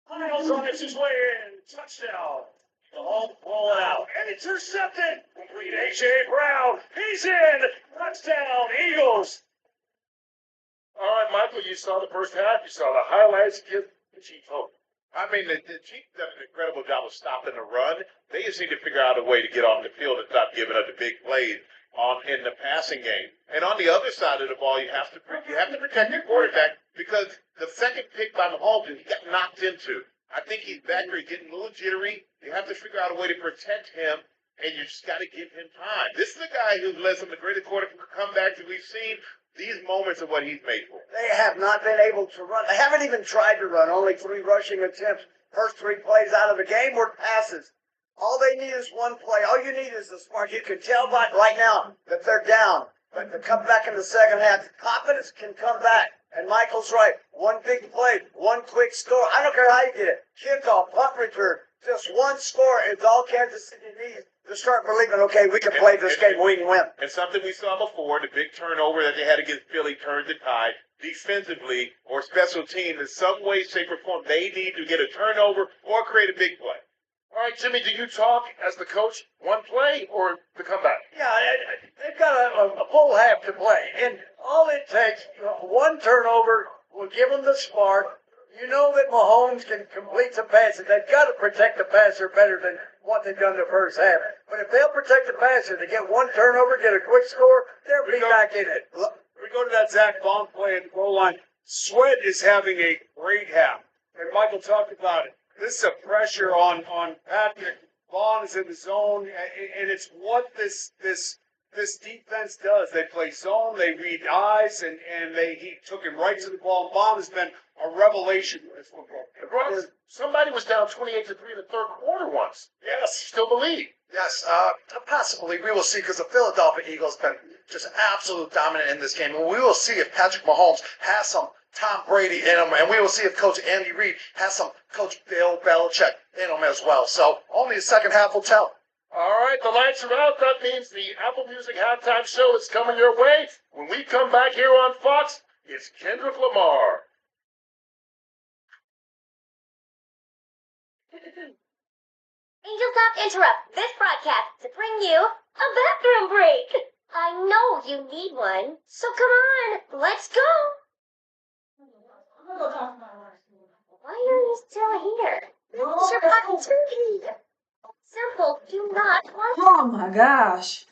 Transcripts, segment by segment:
Miles on his way in. Touchdown. The ball rolling out. And intercepted. Complete A.J. Brown. He's in. Touchdown, Eagles. All right, Michael, you saw the first half. You saw the highlights. Give the Chiefs hope. I mean, the Chiefs done an incredible job of stopping the run. They just need to figure out a way to get on the field and stop giving up the big plays in the passing game. And on the other side of the ball, you have to protect your quarterback because the second pick by Mahomes, he got knocked into. I think he's back there getting a little jittery. You have to figure out a way to protect him, and you just got to give him time. This is a guy who's led some of the greatest quarterback comebacks that we've seen. These moments are what he's made for. They have not been able to run. They haven't even tried to run. Only 3 rushing attempts. First 3 plays out of the game were passes. All they need is one play. All you need is the spark. You can tell right now that they're down. But to come back in the second half, confidence can come back. And Michael's right. One big play, one quick score. I don't care how you get it. Kickoff, punt return, just one score. It's all Kansas City needs to start believing, okay, we can play this game, we can win. And something we saw before, the big turnover that they had against Philly turned the tide. Defensively or special teams, in some way, shape, or form, they need to get a turnover or create a big play. All right, Jimmy, do you talk as the coach, one play or the comeback? Yeah, they've got a full half to play. And all it takes, one turnover will give them the spark. You know that Mahomes can complete some passes. They've got to protect the passer better than what they've done the first half. But if they'll protect the passer, they get one turnover, get a quick score, they'll be back in it. We go to that Zach Bond play at the goal line. Sweat is having a great half. And Michael talked about it. This is a pressure on Patrick. Bond is in the zone, and it's what this defense does. They play zone, they read eyes, and he took him right to the ball. Bond has been a revelation for this football. Somebody was down 28-3 in the third quarter once. Yes, still believe. Yes, possibly. We will see because the Philadelphia Eagles have been just absolute dominant in this game. And we will see if Patrick Mahomes has some Tom Brady in him, and we will see if Coach Andy Reid has some Coach Bill Belichick in him as well. So only the second half will tell. All right, the lights are out. That means the Apple Music halftime show is coming your way. When we come back here on Fox, it's Kendrick Lamar. Angels have to interrupt this broadcast to bring you a bathroom break. I know you need one, so come on, let's go. Why are you still here? It's your fucking turkey. Simple, do not want. Oh my gosh.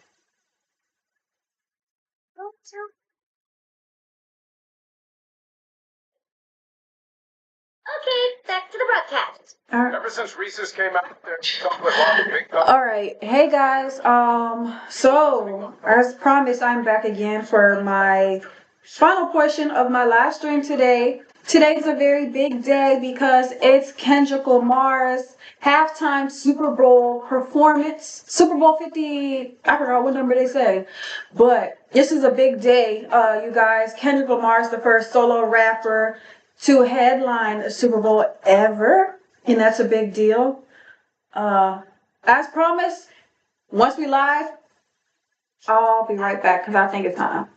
Go to. Okay, back to the broadcast. Ever since Reese's came out, they're talking about the big cup. All right, hey guys. So as promised, I'm back again for my final portion of my live stream today. Today's a very big day because it's Kendrick Lamar's halftime Super Bowl performance. Super Bowl 50, I forgot what number they say. But this is a big day, you guys. Kendrick Lamar is the first solo rapper to headline a Super Bowl ever. And that's a big deal. As promised, once we live, I'll be right back because I think it's time.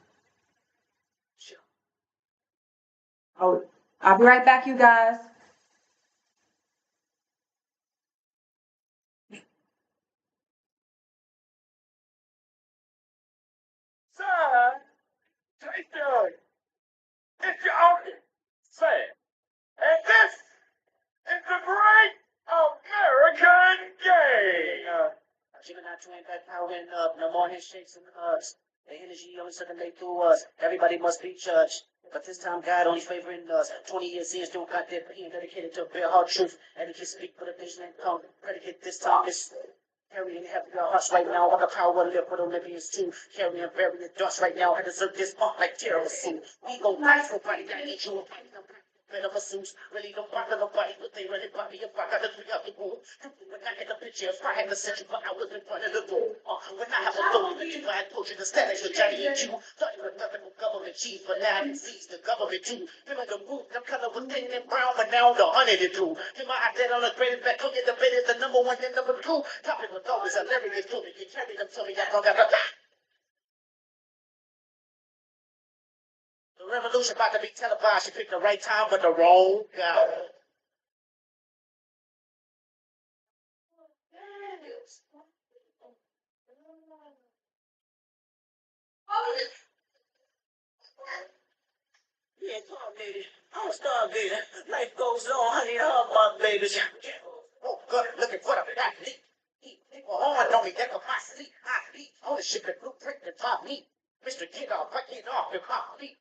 Oh, I'll be right back, you guys. Sir, take your, it's your uncle, Sam. And this is the great American game. Gemini train back powering up, no more handshakes and hugs. The energy only circulate through us. Everybody must be judged. But this time, God only favoring us. 20 years in, still got that being dedicated to bare hard truth. And he can speak for the vision and come. Predicate this time is carrying heavy hearts right now. Like a power live with Olympians too. Carrying various dust right now. I deserve this funk like tiramisu. We go nice for fighting. I need you. Better masseuse, really don't bother nobody, but they ready by me if I got to three out the room. When I had the picture, if I had to set you for hours in front of the door. When I have a door, you I told you the status for Johnny and you. Thought you were nothing but government chief, but now I can seize the government too. Remember the roof, the color was thin and brown, but now the 102. Remember I said on the greatest back, look at the bed is the number 1 and number 2. Topic was always hilarious to me. You carried them to me, I don't got a. The The revolution about to be televised. You picked the right time, but the wrong guy. Yeah, come on, baby. I'm a star, baby. Life goes on, honey, hug my babies. Oh, good, looking for the back leap. People on me, deck of my sleep. I beat ownership and blueprint and top me. Mr. Get off, I get off in my feet.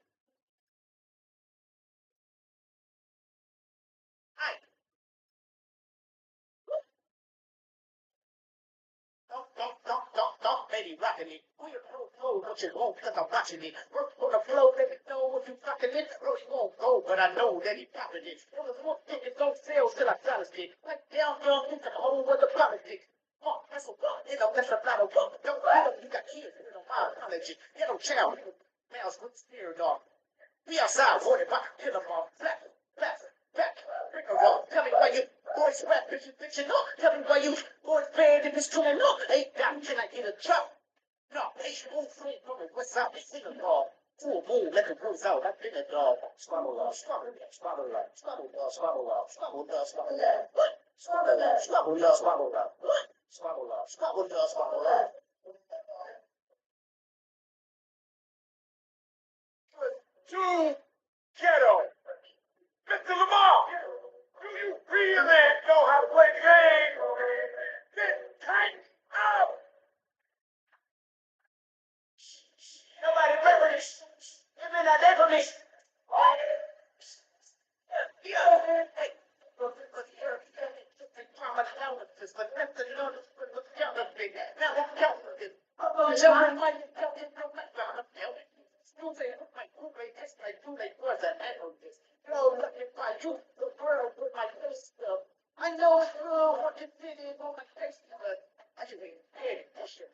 I don't, baby, rockin' it. We a flow, what you want, cause I'm watching it. Work on the flow, let me know what you fucking it. Really won't go, but I know that he poppin' it. On the floor, tickets don't sell till I silence it. Like down, into the hole where the politics. That's a lot, that's a lot of work. Don't matter, you got kids, you don't mind college. You don't child, males with spirit dog. We outside, worried about kill them all. Black, bring them all. Tell me why you boys rap, bitch, no. Tell me why you boys bad if it's true, no. Hey, God, can I get a drop? No, hey, move free from the west side, sing a dog. Full moon, let the rules out, I've been a dog. Squabble up, squabble up, squabble up, squabble up, squabble up, squabble up, squabble up. What? Squabble up, squabble up, squabble up. What? Squabble up, squabble up, squabble up. To ghetto. Mr. Lamar, do you really know how to play the game? Get tight up. Nobody remember this. You may not ever miss. I know it's real, what you did is on my face, but I should be dead. Extra.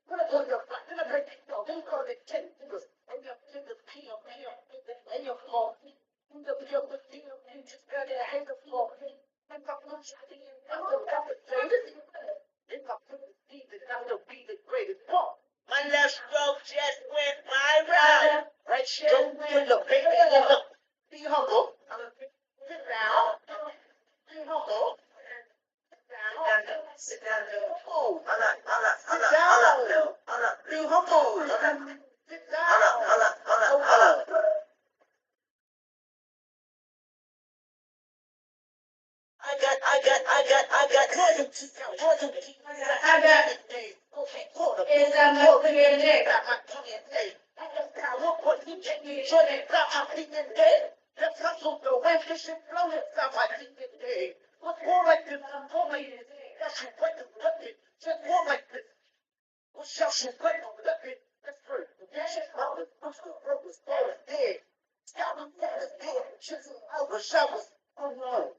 Put it on your back, then I break it down, then call it 10 fingers, and you're in the PM, and you're fall. In the PM, you just got a hand of fall. And the function, and the captain, and the deed, and the be the greatest fall. My left stroke just went viral. Right stroke, look, baby, look. Be humble. Sit down. Be humble. Sit down. Oh, sit down. Be humble. Sit down. I got royalty. I got it. Is that milk in your neck? I just power what you get me. Should it stop my feet in dead? Just hustle the way this shit flow. It stop my feet in dead. What's more like this? I'm more like this. That's you wait to look it. Just more like this. What's your shit wait to look it? That's free. The shit's out. I'm still broke. It's dead. Stop me. It's dead. Shit's over. Showers. Oh no.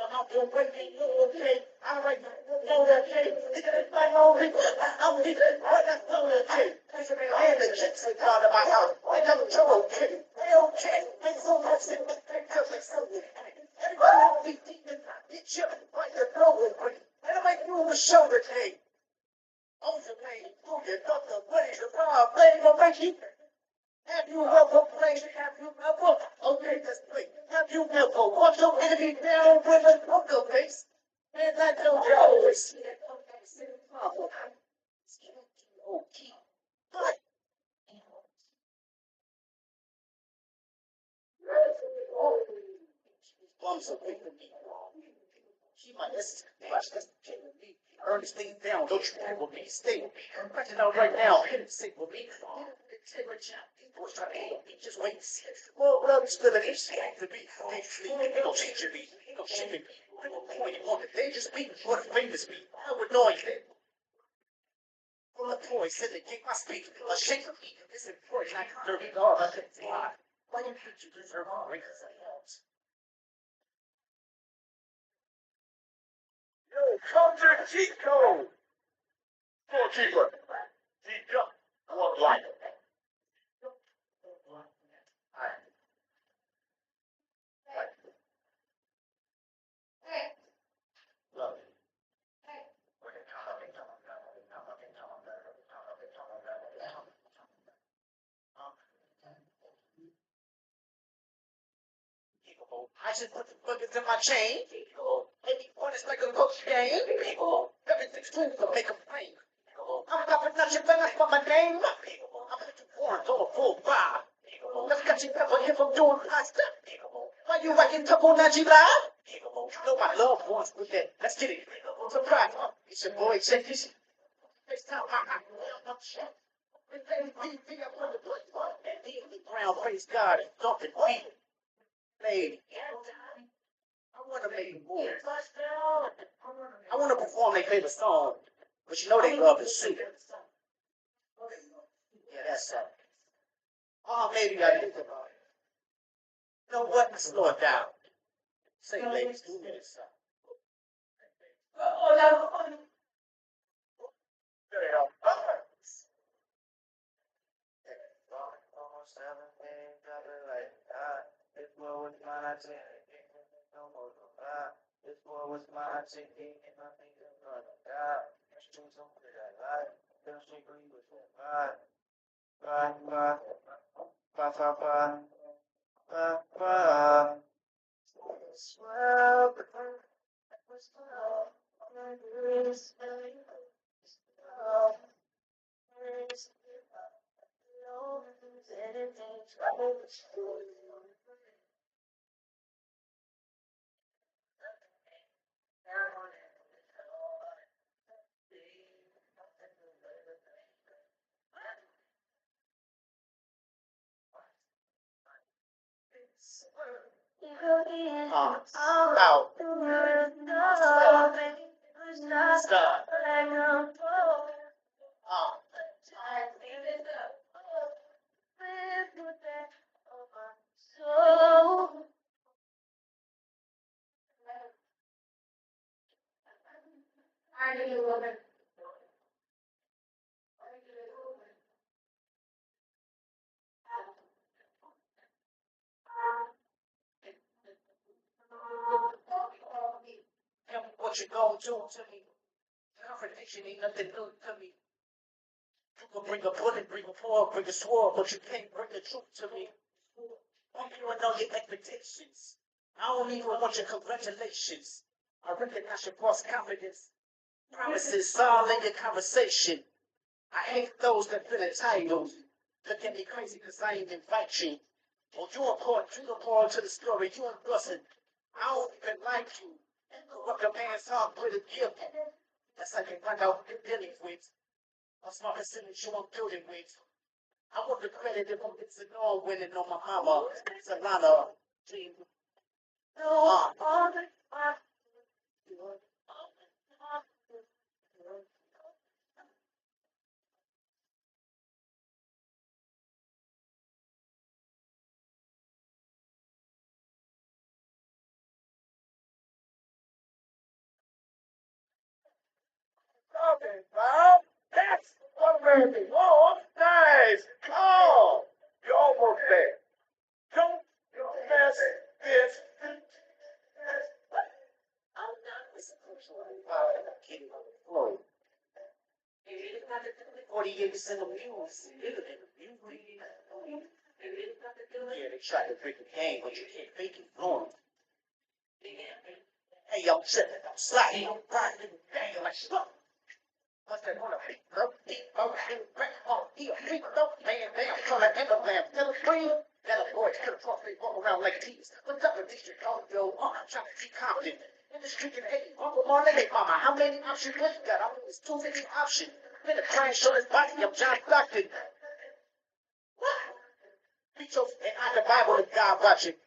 I'm just waiting, okay. I like know that shit. It's like only I'm leaving. What that's so okay. It's a man that chicks in front of my house. I know you're okay. They okay. They so much in the picture. They so everybody will be demons. Get you like the global break. And I make you a show today. On the way, through your doctor, buddy, the bar, blame will make you. Have you ever played? Have you ever? Okay, let's play. Have you ever watched your enemy down with a poker face? And I know you always see that same problem. Okay, but bums are big for me. She might listen to me. That's the me. Ernest things down. Don't you play with me. Stay with me. I'm cracking out right now. Hit it, stay with me. Take my job. Boys trying to hate me. Just wait and see. Well, it's good that he's scared to be. They sleep. They don't change me. They don't shame me. They don't point you on it. They just be what famous me. I would know you. From the toys, said they kick my speech. A shake of me. This is important. I can't dirty dog. I couldn't fly. Why you think you deserve all rings and helps? Yo, culture cheat code. Scorekeeper. Cheat jump. One life. I just put the buckets in my chain. Everyone is like a coach game. Everything's clean to make them plain. I'm dropping out your banners for my name. I'm putting warrants on a full bar. Let's catch you pepper if I'm doing pasta. Why you acting tough on Naji Live? You know my loved ones with that. Let's get it. Surprise. It's your boy, check this. FaceTime. I'm shit. Ground, praise God, dumping feet. Lady, I want to make a move. I want to perform their favorite song, but you know they love the suit. Yeah, that's it. Oh, maybe I think about it. You know what? Let's slow it down. Say, ladies, 2 minutes. There you go. This boy was my ticket, no more to buy. This boy was my ticket, and I think I'm gonna die. Let's do something that I like. Don't you agree with that? Bye, bye, bye, bye, bye, bye, bye, bye. Swell, out. Stop. Tell me what you gonna do to me. Confrontation ain't nothing new to me. You can bring a bullet, bring a sword, bring a sword, but you can't bring the truth to me. Want you to know your expectations. I don't even want your congratulations. I recognize your false confidence. Promises all in your conversation. I hate those that feel entitled. Look at me crazy cause I ain't invite you. Well, you important to the story, you ain't bustin'. I don't even like you. Go up your man's heart with a gift. That's how you find out who you're dealing with. A small percentage you I'm building with. I want the credit if I'm it's an all winning on my mama. It's a lot of dream. Okay, Bob. That's what made me. Oh, nice. Oh, you're almost there. Don't mess this. I'm not kidding. Flow. 48% of views. Yeah, they try to break the game, but you can't fake it. Hey, yo, tripping, I'm sliding, I'm riding, banging like stuff. What's that gonna be? He a freak, though, man, damn, trying to end up lamb, still a scream. That a boy could have thought they walk around like thieves. What's up with district called yo? I'm trying to be confident. In the street in 80, Uncle Marley, hey, mama, how many options you got? I mean, it's too many options. Been a try and show his body, I'm John Stockton. What? Beat your, and I the Bible of God watching.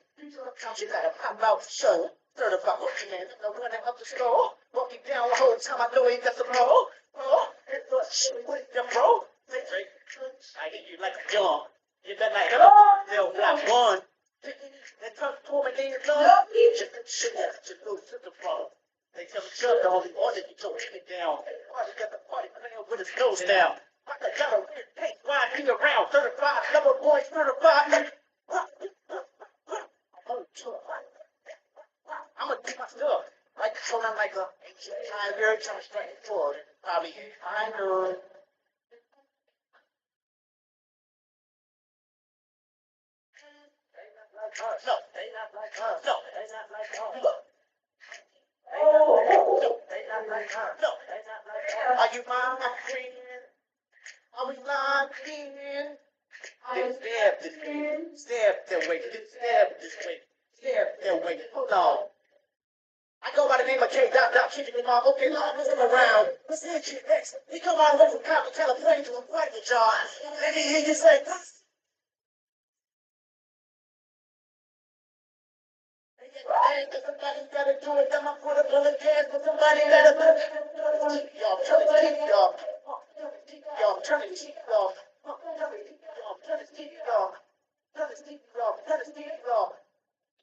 Count you gotta pop out the show. Third about what you man, I'm running up the store. Walking down the whole time, I know he got some roll. Oh, it's a shit with your bro. I get you like a John. You been like, oh, they'll block one. They come to me, they love me. Just the shit that's just little sister problem. They tell me, Chuck, the only one that you told me down. Party got the party playing with his nose down. I got a weird paint, why be around? 35, number boys, 35. I'm gonna do my stuff. Like, so I'm like a ancient tiger trying to strike it forward. Probably, I know. like us. No, they not like us. No, they not like us. No, they not like us. No, they not like us. Are you my friend? Are we locked in? Then step this way, step that way, then step this way, step that way. Hold on. I go by the name of K. Dot Dot Kendrick Lamar. Okay, Lord, listen around. Let's hit you next. We come all the way from Compton, California to a private jar. Let me hear you say, somebody gotta do it. I'm put a bullet gas, but somebody gotta do it. Y'all, turn the TV off. Y'all, turn the TV off. Turn the TV off. Turn the TV off. Turn the TV off.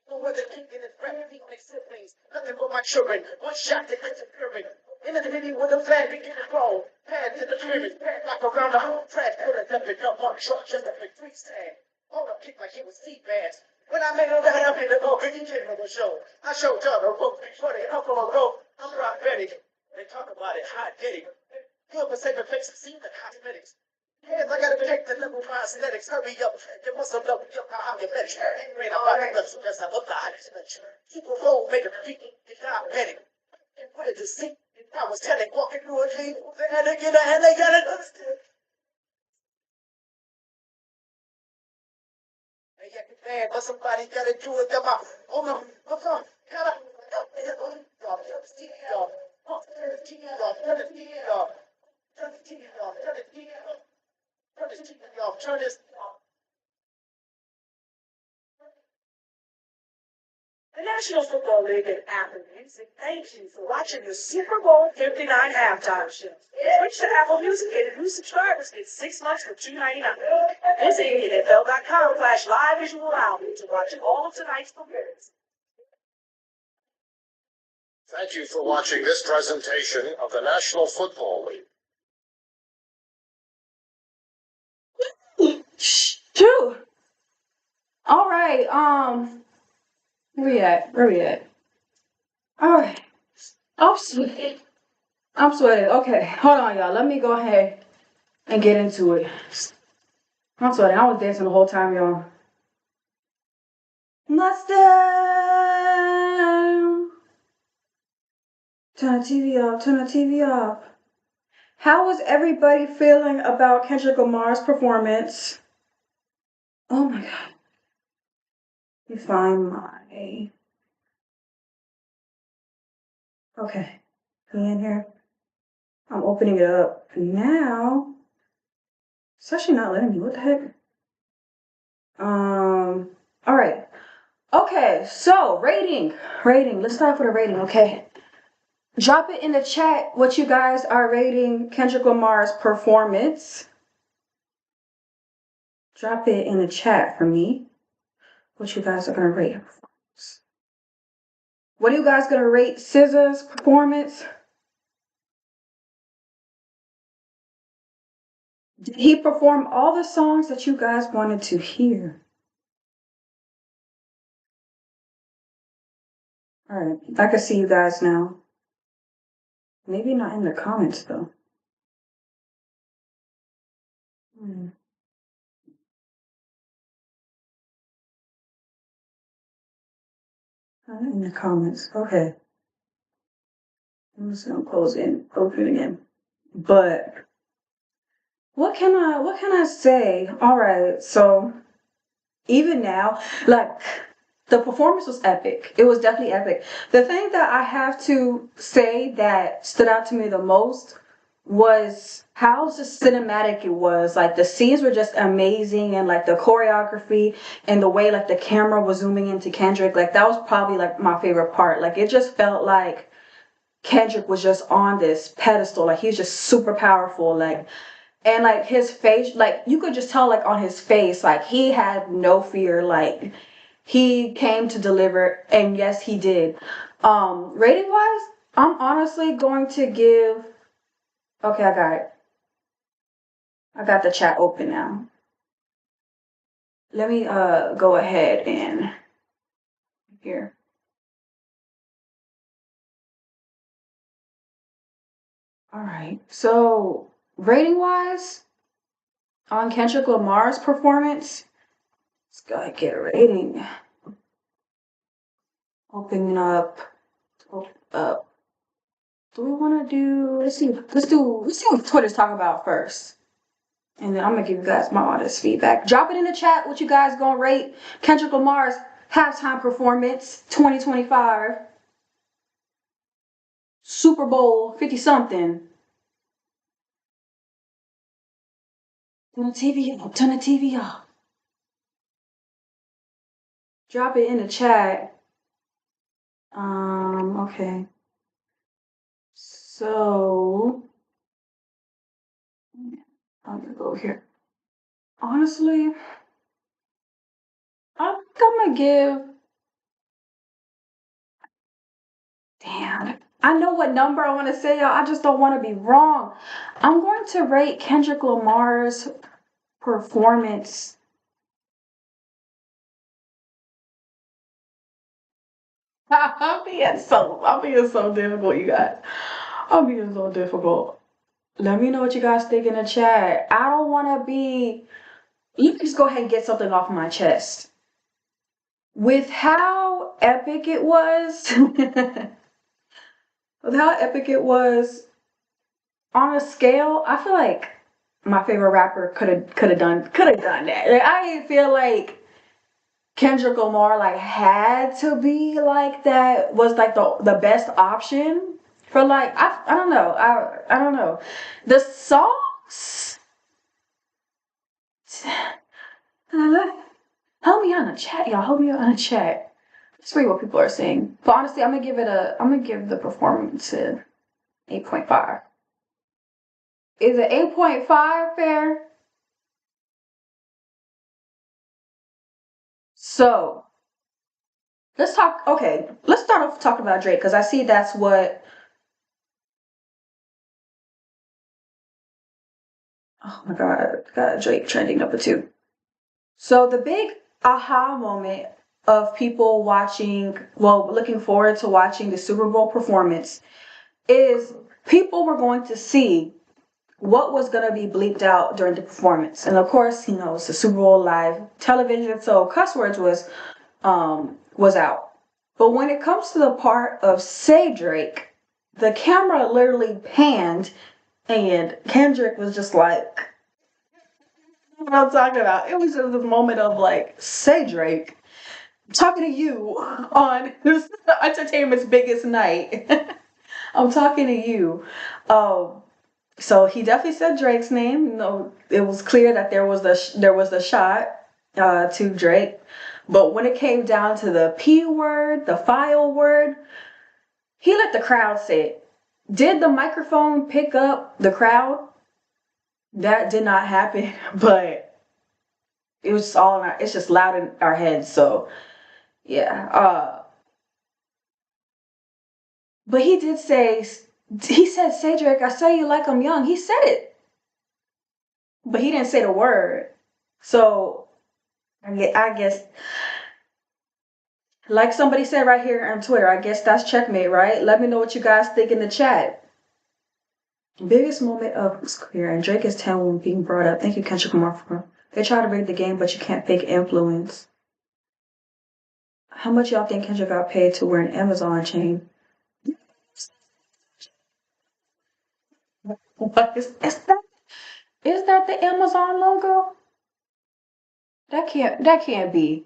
No other thinking is rapidly on their siblings. Nothing but my children. One shot to hit the pyramid. In the city with a flag begin to roll. Pad to the pyramid. Pad like around the whole track. Pull it up and up on the truck just a big freestyle. Hold up, kick like it was sea bass. When I made it right up in the boat, you came to the show. I showed y'all the ropes before they up on the rope. I'm prophetic. They talk about it, hot diddy. Feel the same effects, see the cosmetics. Yes, I gotta take the level of aesthetics. Hurry up. You must have loved up how you met you. Ain't about it, so that's not what the hottest mention. Super roll, make a beat, it's diabetic. And what did you see? I was telling, walking through a dream, they had to get a hand, they got it understood. Hey, yeah, man, but somebody gotta do it. Them out. Oh no, what's on? Gotta. Turn the TV off. Turn the TV off. Turn the TV off. Turn the TV off. Turn the TV off. Turn this TV off. Turn this off. The National Football League and Apple Music thank you for watching the Super Bowl 59 halftime show. Switch to Apple Music and new subscribers get 6 months for $2.99. Visit NFL.com/live visual album to watch all of tonight's performances. Thank you for watching this presentation of the National Football League. Phew. All right. Where we at? Where we at? All right. I'm sweating. I'm sweating. Okay, hold on, y'all. Let me go ahead and get into it. I'm sweating. I was dancing the whole time, y'all. Mustard. Turn the TV off. Turn the TV off. How was everybody feeling about Kendrick Lamar's performance? Oh my God. Let me find my. Okay. He in here. I'm opening it up now. It's actually not letting me. What the heck? All right. Okay. So rating. Let's start with a rating. Okay. Drop it in the chat what you guys are rating Kendrick Lamar's performance. Drop it in the chat for me. What you guys are gonna rate her performance. What are you guys gonna rate SZA's performance? Did he perform all the songs that you guys wanted to hear? All right, I can see you guys now. Maybe not in the comments though. Not in the comments. Okay. I'm just gonna close it and open it again. But what can I say? All right, so even now, like the performance was epic. It was definitely epic. The thing that I have to say that stood out to me the most was how just cinematic it was. Like the scenes were just amazing, and like the choreography and the way like the camera was zooming into Kendrick, like that was probably like my favorite part. Like it just felt like Kendrick was just on this pedestal. Like he's just super powerful. Like, and like his face, like you could just tell like on his face, like he had no fear. Like he came to deliver, and yes, he did. Rating wise, I'm honestly going to give. Okay, I got it. I got the chat open now. Let me go ahead and here. All right. So rating wise, on Kendrick Lamar's performance, let's go ahead and get a rating. Opening up. Open up. Do we want to do? Let's see. Let's see what Twitter's talking about first, and then I'm gonna give you guys my honest feedback. Drop it in the chat. What you guys gonna rate Kendrick Lamar's halftime performance 2025 Super Bowl 50 something? Turn the TV up. Turn the TV up. Drop it in the chat. Okay. So I'm gonna go here. Honestly, I'm gonna give. Damn. I know what number I want to say, y'all. I just don't want to be wrong. I'm going to rate Kendrick Lamar's performance. I'm being so difficult, you guys. I'm being so difficult. Let me know what you guys think in the chat. I don't want to be. You can just go ahead and get something off my chest. With how epic it was, with how epic it was, on a scale, I feel like my favorite rapper could have done that. Like, I feel like Kendrick Lamar like had to be like that, was like the best option for like I don't know. I don't know. The songs. Help me on the chat, y'all. Help me on the chat. Let's read what people are saying. But honestly, I'm gonna give the performance a 8.5. Is it 8.5 fair? So let's talk. Okay, let's start off talking about Drake because I see that's what. Oh my God, got Drake trending number 2. So the big aha moment of people watching, well, looking forward to watching the Super Bowl performance is people were going to see what was going to be bleeped out during the performance. And of course, it's the Super Bowl live television, so cuss words was out. But when it comes to the part of Say Drake, the camera literally panned and Kendrick was just like, what I'm talking about. It was just this moment of like, Say Drake, I'm talking to you on this entertainment's biggest night. I'm talking to you. So he definitely said Drake's name. It was clear that there was the shot to Drake. But when it came down to the P word, the file word, he let the crowd say it. Did the microphone pick up the crowd? That did not happen, but it was all it's just loud in our heads. So yeah. But he said, "Say Drake, I say you like I'm young." He said it, but he didn't say the word. So I guess, like somebody said right here on Twitter, I guess that's checkmate, right? Let me know what you guys think in the chat. Biggest moment of his career, and Drake is 10 when being brought up. Thank you, Kendrick Lamar. They try to rig the game, but you can't fake influence. How much y'all think Kendrick got paid to wear an Amazon chain? What is that? Is that the Amazon logo? That can't be.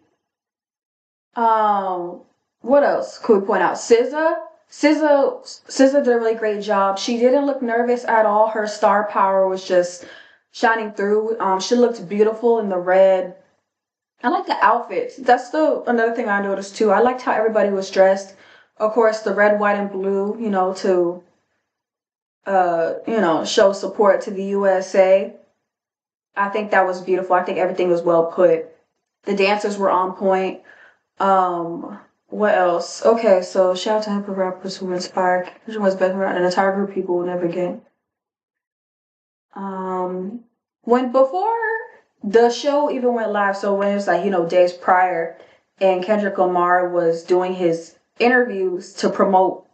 What else could we point out? SZA did a really great job. She didn't look nervous at all. Her star power was just shining through. She looked beautiful in the red. I like the outfits. That's another thing I noticed too. I liked how everybody was dressed. Of course, the red, white, and blue, to show support to the USA. I think that was beautiful. I think everything was well put. The dancers were on point. What else? Okay, so shout out to hip hop rappers who were inspired. Which was better than an entire group of people will never get. When before the show even went live, so when it was like, days prior, and Kendrick Lamar was doing his interviews to promote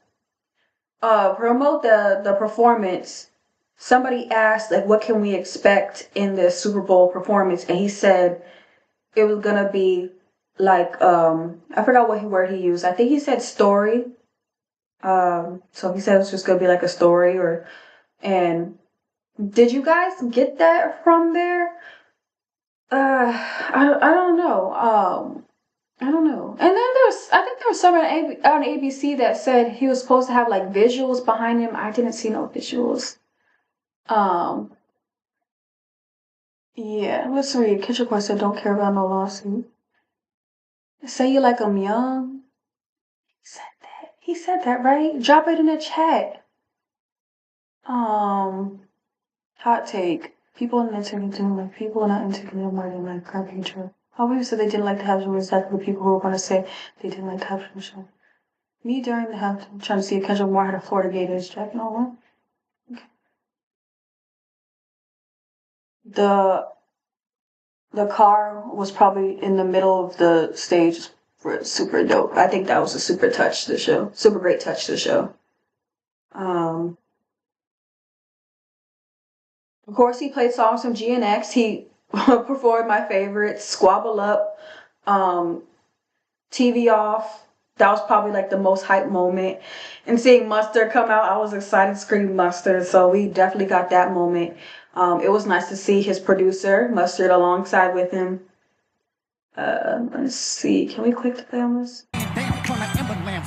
the performance, somebody asked, like, what can we expect in this Super Bowl performance? And he said it was gonna be like I forgot what word he used. I think he said story. So he said it was just gonna be like a story and did you guys get that from there? I don't know. I don't know. And then I think there was someone on ABC that said he was supposed to have like visuals behind him. I didn't see no visuals. Um, yeah, let's read. Kendrick said, "Don't care about no lawsuit." Say you like I'm young. He said that. He said that, right? Drop it in the chat. Hot take. People in people not into more than like carpenter. How people said they didn't like the halftime was exactly the people who were going to say they didn't like the halftime show. Me during the halftime trying to see if Kendrick Lamar had a Florida Gators jacket on. Okay. The car was probably in the middle of the stage. Super dope. I think that was a super touch to the show. Super great touch to the show. Of course, he played songs from GNX. He performed my favorites, Squabble Up, TV Off. That was probably like the most hype moment. And seeing Mustard come out, I was excited to scream Mustard. So we definitely got that moment. It was nice to see his producer, Mustard, alongside with him. Let's see. Can we click to play on this?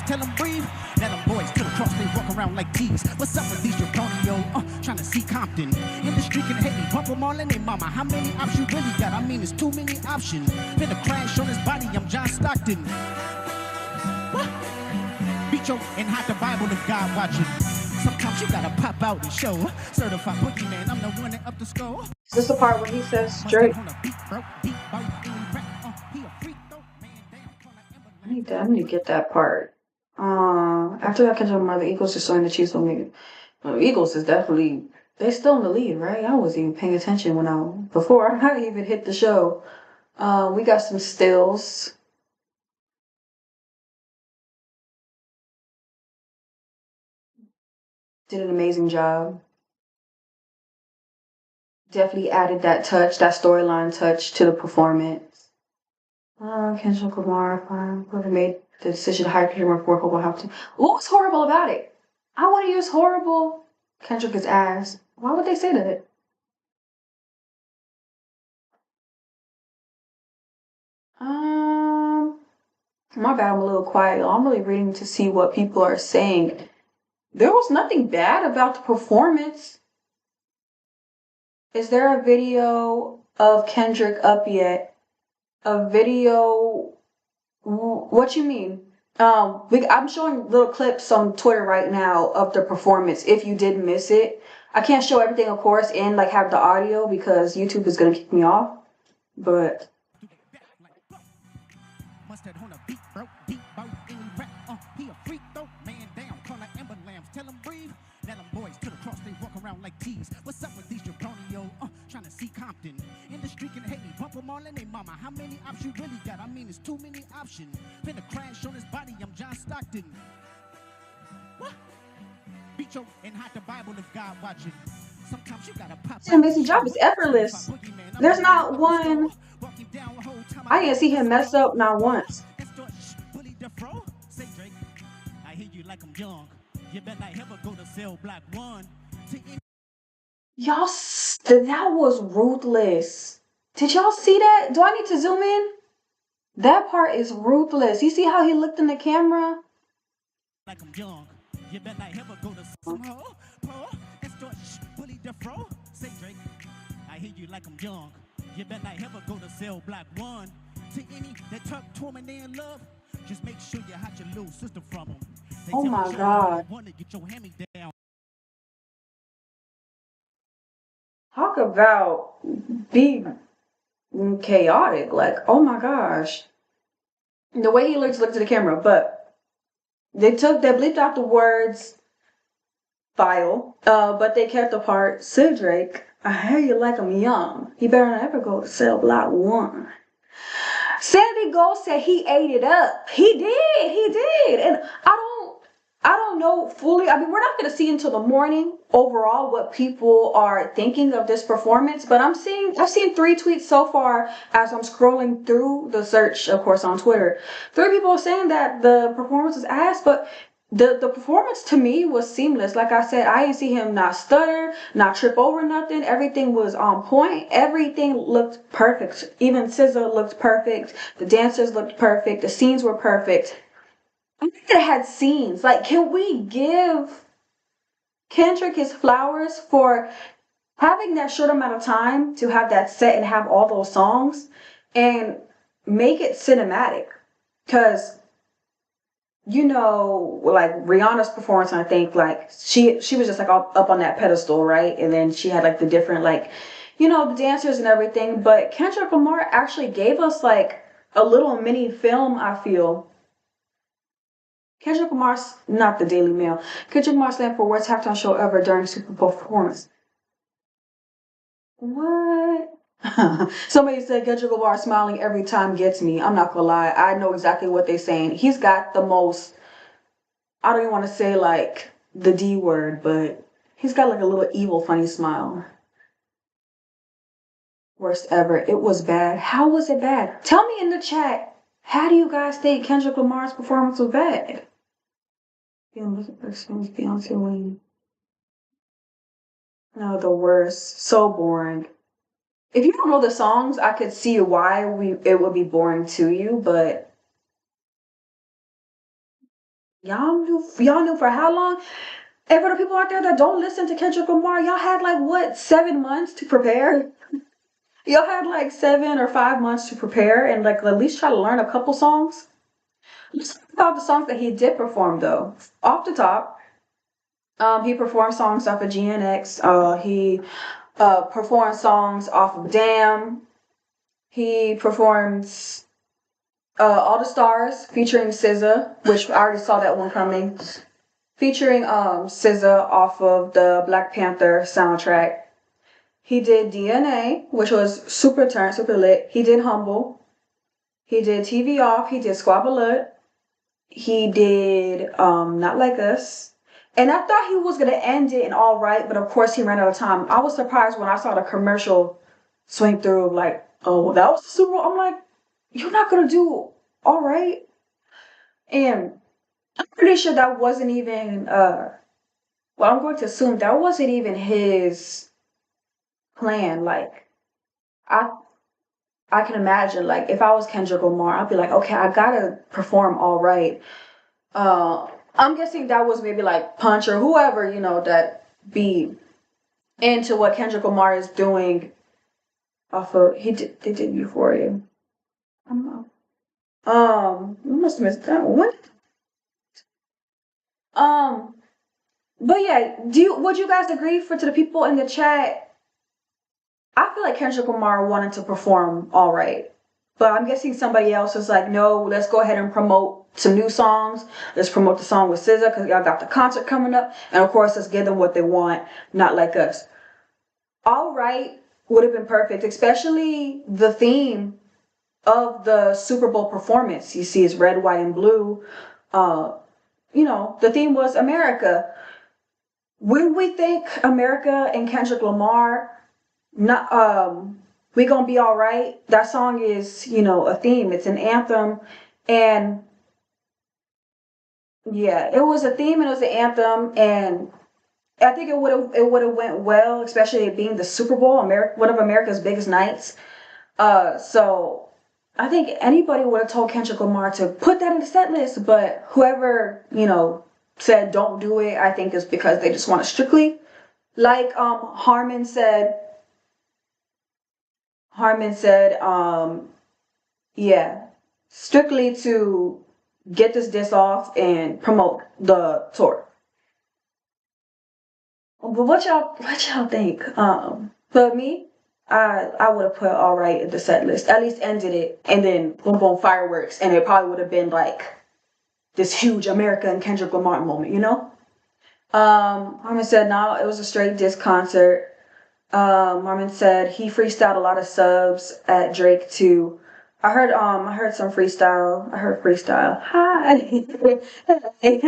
Tell them breathe. Let them boys to the cross, they walk around like thieves. What's up with these Draconio? Trying to see Compton. In the street can hate me. Bump them all in their mama. How many options you really got? I mean, it's too many options. Finna crash on his body. I'm John Stockton. What? Beat your and hide the Bible if God watching. Sometimes you gotta pop out and show. Certified boogeyman, I'm the one that up the score. Is this the part where he says straight? I need to get that part. After that Kendrick Lamar, the Eagles just joined the Chiefs on me. The Eagles is definitely they still in the lead, right? I wasn't even paying attention before I even hit the show. We got some stills. Did an amazing job. Definitely added that touch, that storyline touch to the performance. Kendrick Lamar, whoever made the decision to hire Kendrick Lamar for Football Halftime. What was horrible about it? I want to use horrible. Kendrick is ass. Why would they say that? My bad, I'm a little quiet. I'm really reading to see what people are saying. There was nothing bad about the performance. Is there a video of Kendrick up yet? A video? What you mean? I'm showing little clips on Twitter right now of the performance. If you did miss it, I can't show everything, of course, and like have the audio because YouTube is gonna kick me off. But he a freak though, man down, call like Ember Lambs, tell them breathe. Let them boys to the cross, they walk around like thieves. What's up with these Draconio? Trying to see Compton. In the street can hate me, bump them all in their mama. How many options you really got? I mean, it's too many options. Finna crash on his body, I'm John Stockton. What? Beat your and hide the Bible if God watching. Sometimes you gotta pop. his amazing job is effortless. There's not one. I didn't see him mess up not once. Say Drake, I hear you like I'm young. You better not ever go to cell block 1. Y'all, that was ruthless. Did y'all see that? Do I need to zoom in? That part is ruthless. You see how he looked in the camera? Like I'm young. You better not ever go to some hoe. Bully defro. Say Drake, I hear you like I'm young. You better not ever go to cell block 1. To any that talk to him and they in love, just make sure you hide your little sister from them. Oh my God. Get your hammy down. Talk about being chaotic. Like, oh my gosh. The way he looked at the camera, but they bleeped out the words file, but they kept the part, Sid Drake, I hear you like I'm young. You better not ever go to cell block 1. Sandy Gold said he ate it up. He did. And I don't know fully. I mean, we're not going to see until the morning overall what people are thinking of this performance. But I've seen 3 tweets so far as I'm scrolling through the search, of course, on Twitter. 3 people are saying that the performance was ass, but the performance to me was seamless. Like I said, I didn't see him not stutter, not trip over nothing. Everything was on point. Everything looked perfect. Even SZA looked perfect. The dancers looked perfect. The scenes were perfect. I think it had scenes. Like, can we give Kendrick his flowers for having that short amount of time to have that set and have all those songs and make it cinematic? Because like Rihanna's performance, I think like she was just like up on that pedestal, right? And then she had like the different like, the dancers and everything. But Kendrick Lamar actually gave us like a little mini film, I feel. Kendrick Lamar's not the Daily Mail. Kendrick Lamar slammed for worst halftime show ever during Super Bowl performance. What? Somebody said Kendrick Lamar smiling every time gets me. I'm not gonna lie. I know exactly what they're saying. He's got the most, I don't even want to say like the D word, but he's got like a little evil, funny smile. Worst ever. It was bad. How was it bad? Tell me in the chat. How do you guys think Kendrick Lamar's performance was bad? Beyonce winning. No, the worst. So boring. If you don't know the songs, I could see why it would be boring to you, but y'all knew for how long? And for the people out there that don't listen to Kendrick Lamar, y'all had like what, 7 months to prepare? Y'all had like 7 or 5 months to prepare and like at least try to learn a couple songs. Let's talk about the songs that he did perform though. Off the top, he performed songs off of GNX. He performed songs off of Damn. He performs All the Stars featuring SZA, which I already saw that one coming. Featuring SZA off of the Black Panther soundtrack. He did DNA, which was super lit. He did Humble. He did TV Off. He did Squabble. He did Not Like Us. And I thought he was going to end it and all right, but of course he ran out of time. I was surprised when I saw the commercial swing through, like, oh, well, that was the Super Bowl. I'm like, you're not going to do all right? And I'm pretty sure that wasn't even, I'm going to assume that wasn't even his plan. Like, I can imagine, like, if I was Kendrick Lamar, I'd be like, okay, I got to perform all right. I'm guessing that was maybe like Punch or whoever, that be into what Kendrick Lamar is doing off of, they did Euphoria. I don't know. I must have missed that one. But yeah, would you guys agree to the people in the chat? I feel like Kendrick Lamar wanted to perform all right. But I'm guessing somebody else is like, no, let's go ahead and promote some new songs. Let's promote the song with SZA because y'all got the concert coming up. And of course, let's give them what they want, Not Like Us. All right would have been perfect, especially the theme of the Super Bowl performance. You see, it's red, white, and blue. The theme was America. When we think America and Kendrick Lamar, We Gonna Be Alright, that song is, a theme. It's an anthem. And yeah, it was a theme and it was an anthem. And I think it would have went well, especially it being the Super Bowl, one of America's biggest nights. So I think anybody would have told Kendrick Lamar to put that in the set list, but whoever, said don't do it, I think is because they just want to strictly, like Harmon said, strictly to get this diss off and promote the tour. But what y'all think? For me, I would have put all right in the set list. At least ended it and then boom boom fireworks, and it probably would have been like this huge America and Kendrick Lamar moment, Harmon said no, it was a straight diss concert. Harmon said he freestyled a lot of subs at Drake to I heard some freestyle. I heard freestyle. Hi. Hey.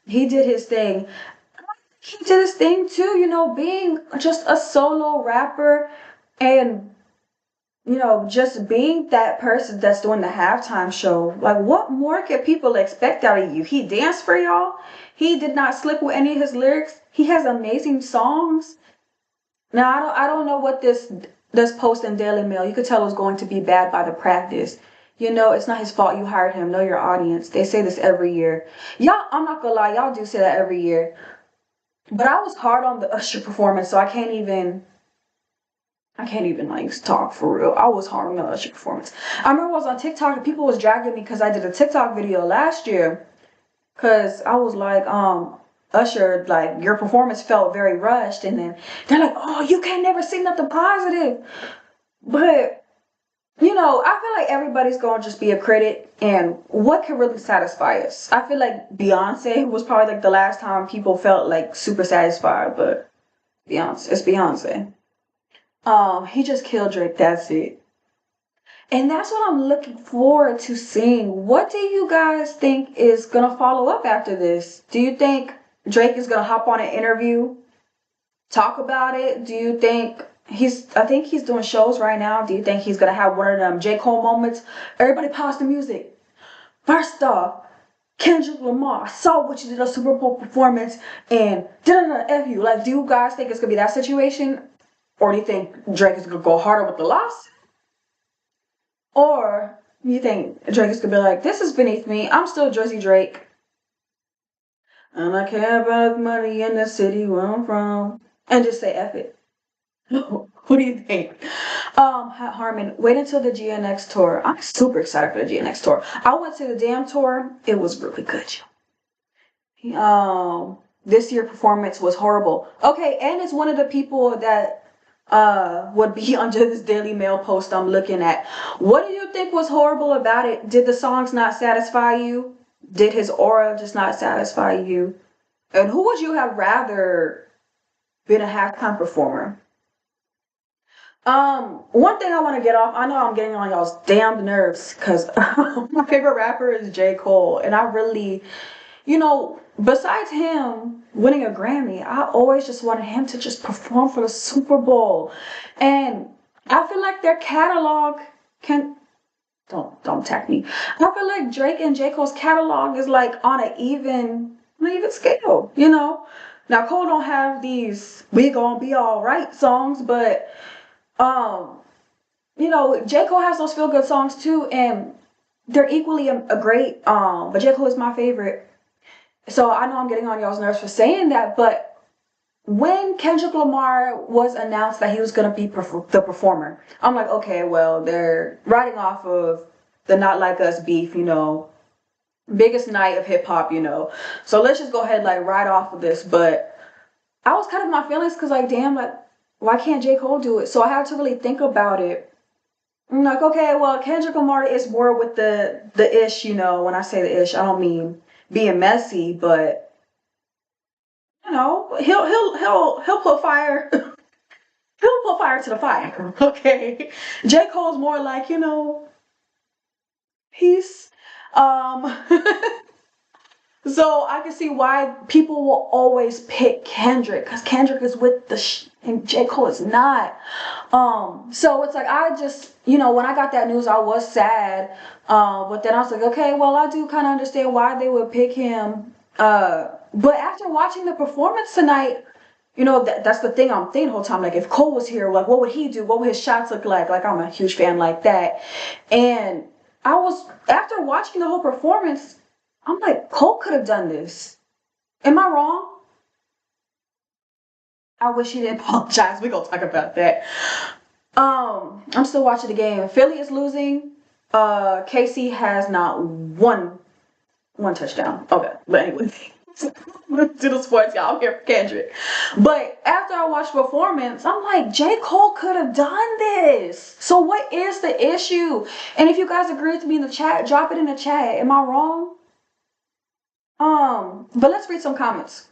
He did his thing. He did his thing too, being just a solo rapper and just being that person that's doing the halftime show. Like, what more can people expect out of you? He danced for y'all. He did not slip with any of his lyrics. He has amazing songs. Now, I don't know what this post in Daily Mail. You could tell it was going to be bad by the practice. It's not his fault you hired him. Know your audience. They say this every year. Y'all, I'm not gonna lie, y'all do say that every year. But I was hard on the Usher performance, so I can't even like talk for real. I was hard on the Usher performance. I remember I was on TikTok and people was dragging me because I did a TikTok video last year. Cause I was like, Usher, like your performance felt very rushed, and then they're like, oh, you can't never see nothing positive. But I feel like everybody's gonna just be a critic, and what can really satisfy us? I feel like Beyonce was probably like the last time people felt like super satisfied, but it's Beyonce. He just killed Drake, that's it. And that's what I'm looking forward to seeing. What do you guys think is gonna follow up after this? Do you think Drake is gonna hop on an interview, talk about it? Do you think I think he's doing shows right now. Do you think he's gonna have one of them J. Cole moments? Everybody pause the music. First off, Kendrick Lamar, I saw what you did a Super Bowl performance and F you. Like, do you guys think it's gonna be that situation? Or do you think Drake is gonna go harder with the loss? Or you think Drake is gonna be like, this is beneath me. I'm still Jersey Drake. And I care about money in the city where I'm from. And just say F it. What do you think? Harmon, wait until the GNX tour. I'm super excited for the GNX tour. I went to the damn tour. It was really good. This year performance was horrible. Okay, and it's one of the people that would be under this Daily Mail post I'm looking at. What do you think was horrible about it? Did the songs not satisfy you? Did his aura just not satisfy you? And who would you have rather been a halftime performer? One thing I want to get off, I know I'm getting on y'all's damn nerves because my favorite rapper is J. Cole. And I really, besides him winning a Grammy, I always just wanted him to just perform for the Super Bowl. And I feel like their catalog don't attack me. I feel like Drake and J. Cole's catalog is like on an even scale, Now Cole don't have these "We Gonna Be Alright" songs, but J. Cole has those feel good songs too, and they're equally a great. But J. Cole is my favorite. So I know I'm getting on y'all's nerves for saying that, but when Kendrick Lamar was announced that he was going to be the performer, I'm like, okay, well, they're riding off of the Not Like Us beef, biggest night of hip hop, So let's just go ahead, like, ride off of this. But I was kind of my feelings because, like, damn, like, why can't J. Cole do it? So I had to really think about it. I'm like, okay, well, Kendrick Lamar is more with the ish, When I say the ish, I don't mean being messy, but he'll put fire. He'll put fire to the fire. Okay, J. Cole's more like peace. So I can see why people will always pick Kendrick because Kendrick is with the and J. Cole is not. So it's like I just when I got that news I was sad. But then I was like, okay, well I do kind of understand why they would pick him. But after watching the performance tonight, that's the thing I'm thinking the whole time. Like if Cole was here, like what would he do? What would his shots look like? Like I'm a huge fan like that. And I was after watching the whole performance. I'm like, Cole could have done this. Am I wrong? I wish he didn't apologize. We're going to talk about that. I'm still watching the game. Philly is losing. KC has not one touchdown. Okay, but anyway. To the sports, y'all. I'm here for Kendrick. But after I watched the performance, I'm like, J. Cole could have done this. So what is the issue? And if you guys agree with me in the chat, drop it in the chat. Am I wrong? But let's read some comments.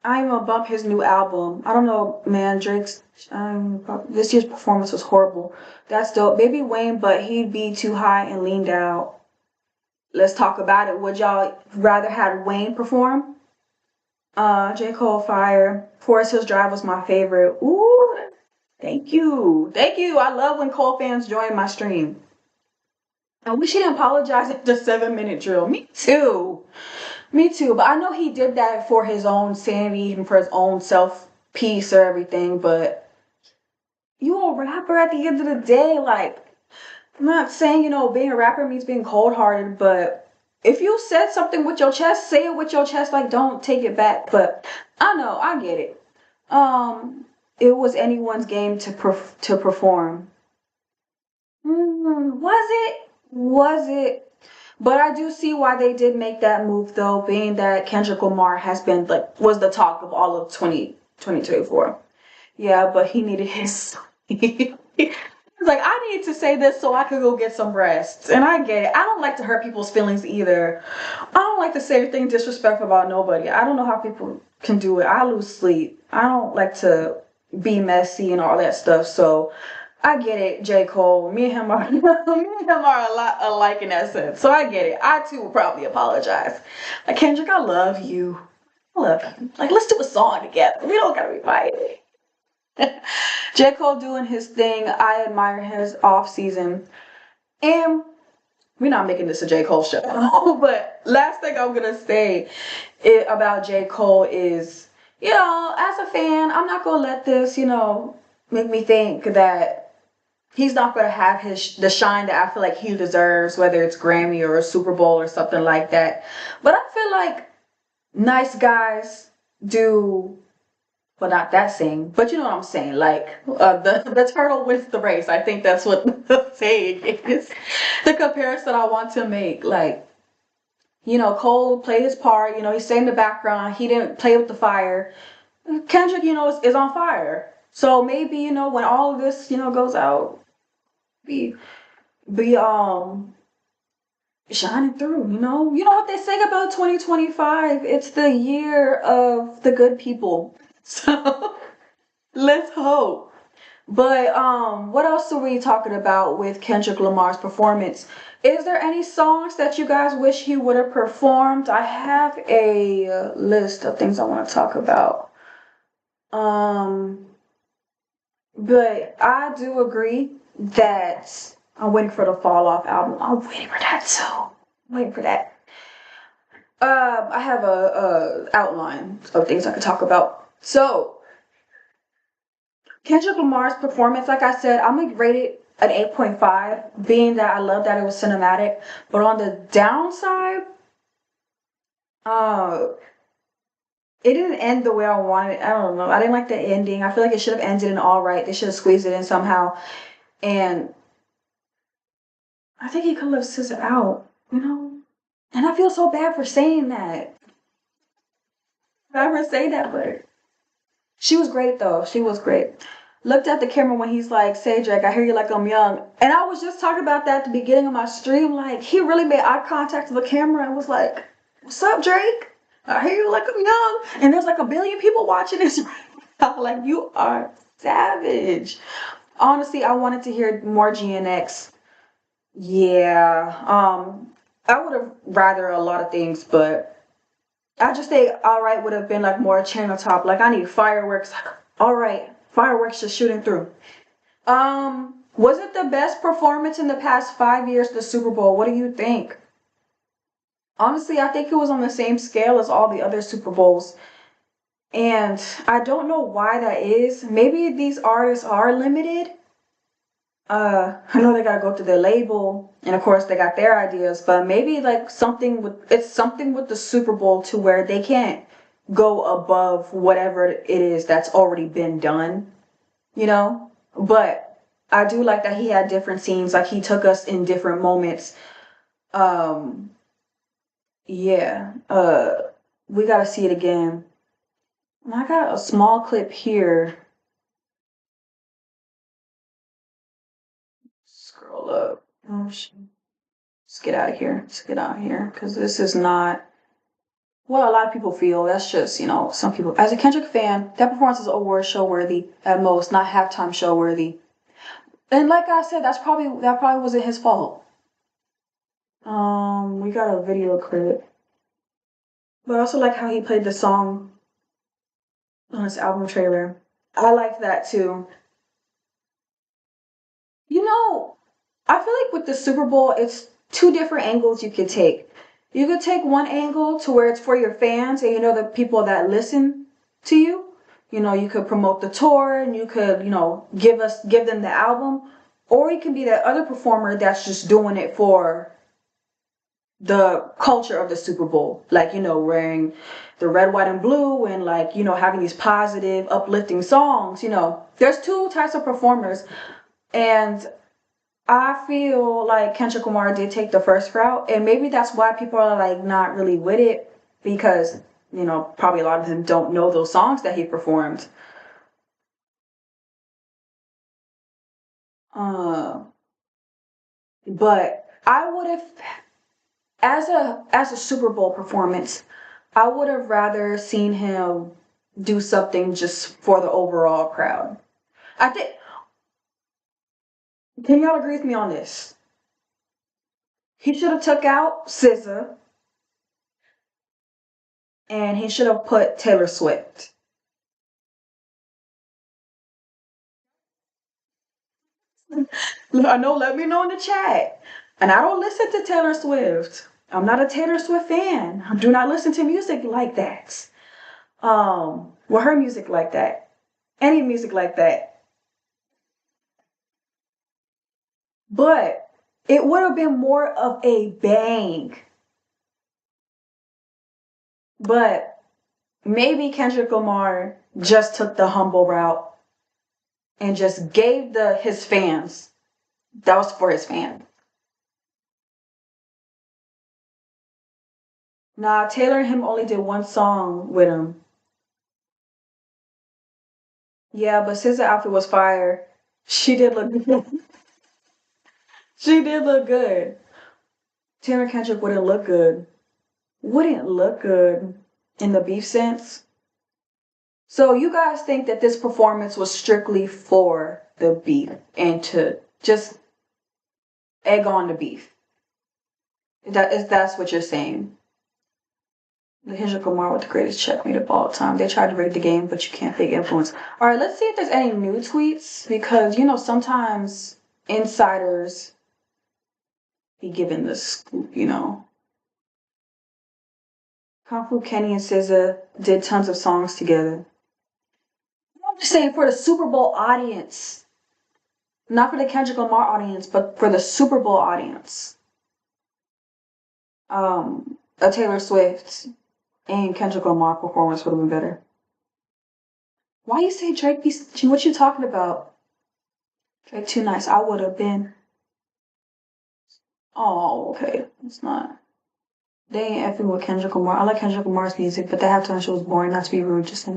I'm gonna bump his new album. I don't know, man. Drake's this year's performance was horrible. That's dope. Maybe Wayne, but he'd be too high and leaned out. Let's talk about it. Would y'all rather had Wayne perform? J. Cole Fire. Forest Hills Drive was my favorite. Ooh, thank you. Thank you. I love when Cole fans join my stream. I wish he didn't apologize at the 7 minute drill. Me too. Me too. But I know he did that for his own sanity and for his own self peace or everything. But you a rapper at the end of the day. Like, I'm not saying, being a rapper means being cold hearted, but if you said something with your chest, say it with your chest. Like, don't take it back. But I know, I get it. It was anyone's game to perform. Was it? Was it? But I do see why they did make that move, though, being that Kendrick Lamar has been was the talk of all of 2024. Yeah, but he needed his. He's like, I need to say this so I could go get some rest. And I get it. I don't like to hurt people's feelings either. I don't like to say anything disrespectful about nobody. I don't know how people can do it. I lose sleep. I don't like to be messy and all that stuff. So I get it, J. Cole. Me and him are a lot alike in that sense. So I get it. I too would probably apologize. Like, Kendrick, I love you. I love you. Like, let's do a song together. We don't gotta be fighting. J. Cole doing his thing. I admire his off season. And we're not making this a J. Cole show. But last thing I'm gonna say about J. Cole is, as a fan, I'm not gonna let this, make me think that he's not gonna have the shine that I feel like he deserves, whether it's Grammy or a Super Bowl or something like that. But I feel like nice guys do. Well, not that saying, but you know what I'm saying. Like, the turtle wins the race. I think that's what the saying is. The comparison I want to make. Like, Cole played his part. He stayed in the background. He didn't play with the fire. Kendrick, is on fire. So maybe, when all of this, goes out, be shining through. You know what they say about 2025. It's the year of the good people. So let's hope. But what else are we talking about with Kendrick Lamar's performance? Is there any songs that you guys wish he would have performed? I have a list of things I want to talk about. But I do agree that I'm waiting for the Fall Off album. I'm waiting for that too. I'm waiting for that. I have a outline of things I could talk about. So, Kendrick Lamar's performance, like I said, I'm gonna rate it an 8.5, being that I love that it was cinematic. But on the downside, it didn't end the way I wanted. I don't know. I didn't like the ending. I feel like it should have ended in all right. They should have squeezed it in somehow. And I think he could have scissored out, And I feel so bad for saying that. Bad for saying that, but she was great, though. She was great. Looked at the camera when he's like, say, Drake, I hear you like I'm young. And I was just talking about that at the beginning of my stream. Like, he really made eye contact with the camera and was like, what's up, Drake? I hear you like I'm young. And there's like 1 billion people watching this right now. Like, you are savage. Honestly, I wanted to hear more GNX. Yeah. I would have rather a lot of things, but I just think all right would have been like more channel top. Like, I need fireworks. All right, fireworks just shooting through. Was it the best performance in the past 5 years, the Super Bowl? What do you think? Honestly, I think it was on the same scale as all the other Super Bowls. And I don't know why that is. Maybe these artists are limited. I know they gotta go through their label, and of course they got their ideas, but maybe like something with the Super Bowl to where they can't go above whatever it is that's already been done, But I do like that he had different scenes, like he took us in different moments. Yeah. We gotta see it again. And I got a small clip here. Scroll up. Oh, shit. Let's get out of here. Let's get out of here because this is not what a lot of people feel. That's just, some people. As a Kendrick fan, that performance is award show worthy at most, not halftime show worthy. And like I said, that probably wasn't his fault. We got a video clip. But I also like how he played the song on his album trailer. I like that too. I feel like with the Super Bowl, it's two different angles you could take. You could take one angle to where it's for your fans and the people that listen to you. You could promote the tour and you could, give them the album. Or you can be that other performer that's just doing it for the culture of the Super Bowl. Like, wearing the red, white, and blue and having these positive, uplifting songs. There's two types of performers. And I feel like Kendrick Lamar did take the first route, and maybe that's why people are not really with it, because probably a lot of them don't know those songs that he performed. But I would have, as a Super Bowl performance, I would have rather seen him do something just for the overall crowd. I think. Can y'all agree with me on this? He should have took out SZA, and he should have put Taylor Swift. I know, let me know in the chat. And I don't listen to Taylor Swift. I'm not a Taylor Swift fan. I do not listen to music like that. Her music like that. Any music like that. But it would have been more of a bang. But maybe Kendrick Lamar just took the humble route and just gave his fans. That was for his fans. Nah, Taylor and him only did one song with him. Yeah, but SZA outfit was fire. She did look good. She did look good. Taylor Kendrick wouldn't look good. Wouldn't look good in the beef sense. So you guys think that this performance was strictly for the beef and to just egg on the beef? That's what you're saying. The Kendrick Lamar with the greatest checkmate of all time. They tried to rig the game, but you can't fake influence. All right, let's see if there's any new tweets, because sometimes insiders be given the scoop. Kung Fu Kenny and SZA did tons of songs together. I'm just saying, for the Super Bowl audience, not for the Kendrick Lamar audience, but for the Super Bowl audience. A Taylor Swift and Kendrick Lamar performance would have been better. Why you say Drake be... What you talking about? Drake too nice. I would have been... Oh, okay. It's not... They ain't effing with Kendrick Lamar. I like Kendrick Lamar's music, but the halftime show was boring. Not to be rude, just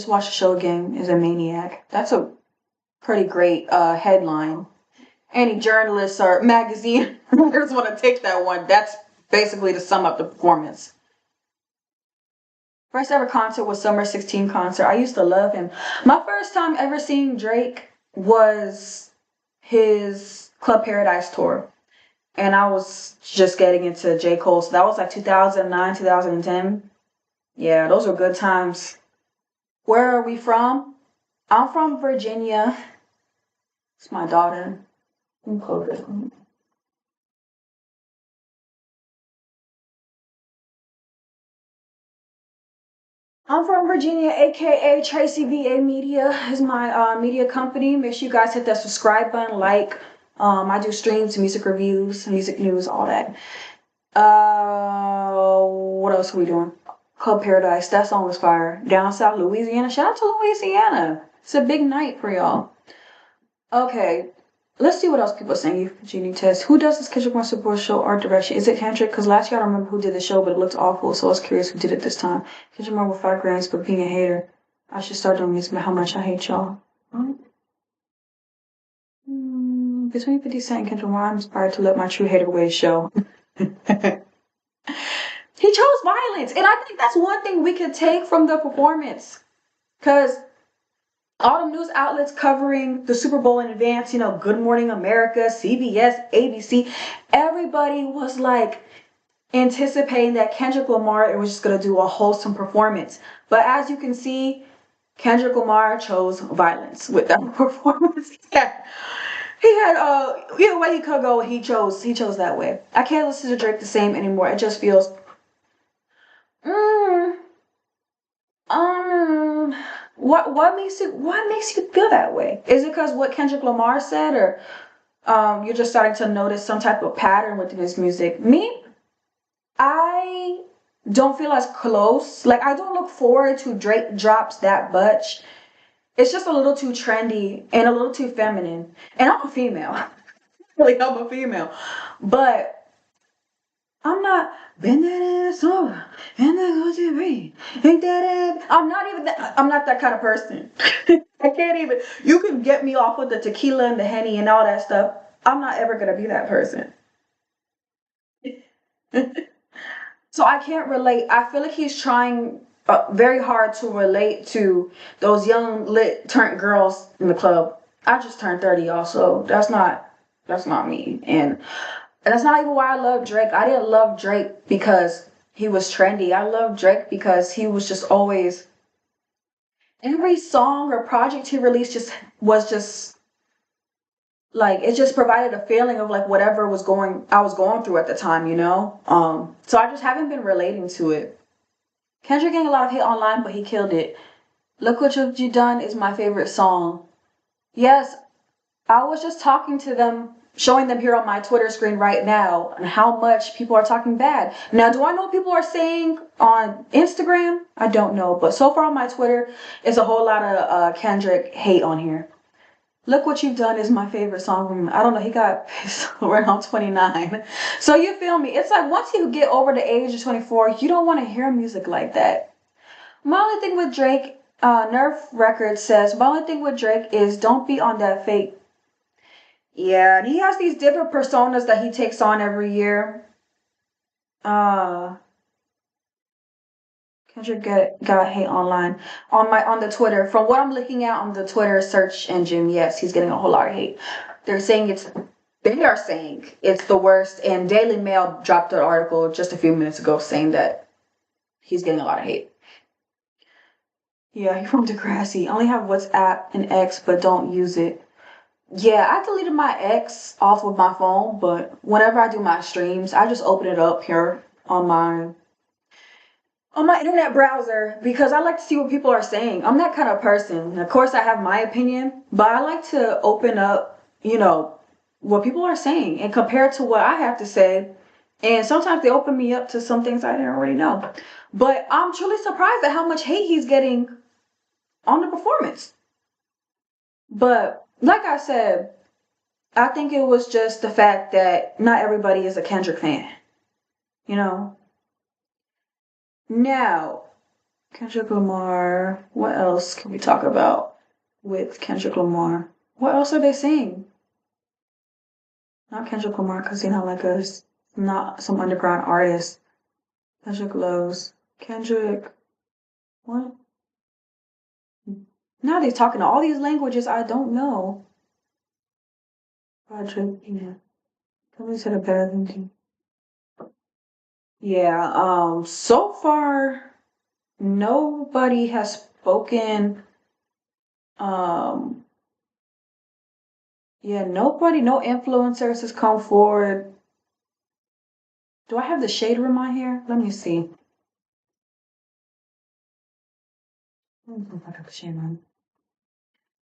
watch the show again. Is a maniac. That's a pretty great headline. Any journalists or magazine writers want to take that one. That's basically to sum up the performance. First ever concert was Summer 16 concert. I used to love him. My first time ever seeing Drake was his Club Paradise tour. And I was just getting into J. Cole. So that was 2009, 2010. Yeah, those were good times. Where are we from? I'm from Virginia. It's my daughter. I'm close. I'm from Virginia, aka Tracy VA Media is my media company. Make sure you guys hit that subscribe button, like. I do streams, music reviews, music news, all that. What else are we doing? Club Paradise, that song was fire. Down South Louisiana, shout out to Louisiana. It's a big night for y'all. Okay, let's see what else people are saying. Genie Test. Who does this Kendrick Lamar Super Bowl show art direction? Is it Kendrick? Because last year I don't remember who did the show, but it looked awful, so I was curious who did it this time. Kendrick Lamar with 5 grams, but being a hater. I should start doing music about how much I hate y'all. Between 50 Cent and Kendrick Lamar, I'm inspired to let my true hater ways show. He chose violence. And I think that's one thing we could take from the performance. Because all the news outlets covering the Super Bowl in advance, you know, Good Morning America, CBS, ABC, everybody was like anticipating that Kendrick Lamar was just going to do a wholesome performance. But as you can see, Kendrick Lamar chose violence with that performance. He had either way he could go, he chose that way. I can't listen to Drake the same anymore. It just feels mm, what makes you feel that way? Is it because what Kendrick Lamar said, or you're just starting to notice some type of pattern within his music? Me, I don't feel as close. Like, I don't look forward to Drake drops that much. It's just a little too trendy and a little too feminine. And I'm a female. Really, I'm a female. But I'm not bend that ass over and then go to me. Ain't that ass? I'm not that kind of person. I can't even. You can get me off with the tequila and the Henny and all that stuff. I'm not ever gonna be that person. So I can't relate. I feel like he's trying very hard to relate to those young lit turned girls in the club. I just turned 30, y'all, so that's not me. And that's not even why I love Drake. I didn't love Drake because he was trendy. I love Drake because he was just always, every song or project he released was like, it just provided a feeling of like whatever I was going through at the time, you know? So I just haven't been relating to it. Kendrick getting a lot of hate online, but he killed it. Look What You Done is my favorite song. Yes, I was just talking to them, showing them here on my Twitter screen right now, and how much people are talking bad. Now, do I know what people are saying on Instagram? I don't know, but so far on my Twitter, it's a whole lot of Kendrick hate on here. Look What You've Done is my favorite song from him. I don't know, he got pissed around 29. So you feel me? It's like once you get over the age of 24, you don't want to hear music like that. My only thing with Drake, Nerf Records says, my only thing with Drake is don't be on that fake. Yeah, and he has these different personas that he takes on every year. Kendrick got hate online on the Twitter. From what I'm looking at on the Twitter search engine, yes, he's getting a whole lot of hate. They are saying it's the worst, and Daily Mail dropped an article just a few minutes ago saying that he's getting a lot of hate. Yeah, he's from Degrassi. I only have WhatsApp and X, but don't use it. Yeah, I deleted my X off of my phone, but whenever I do my streams, I just open it up here on my internet browser because I like to see what people are saying. I'm that kind of person. Of course, I have my opinion, but I like to open up, what people are saying and compare it to what I have to say. And sometimes they open me up to some things I didn't already know. But I'm truly surprised at how much hate he's getting on the performance. But like I said, I think it was just the fact that not everybody is a Kendrick fan. Now, Kendrick Lamar, what else can we talk about with Kendrick Lamar? What else are they saying? Not Kendrick Lamar, because not some underground artist. Kendrick loves. Kendrick, what? Now they're talking all these languages I don't know. Roger, yeah. Somebody said it better than you. Yeah, so far, nobody has spoken. No influencers has come forward. Do I have the shade room on here? Let me see. I got the shade room.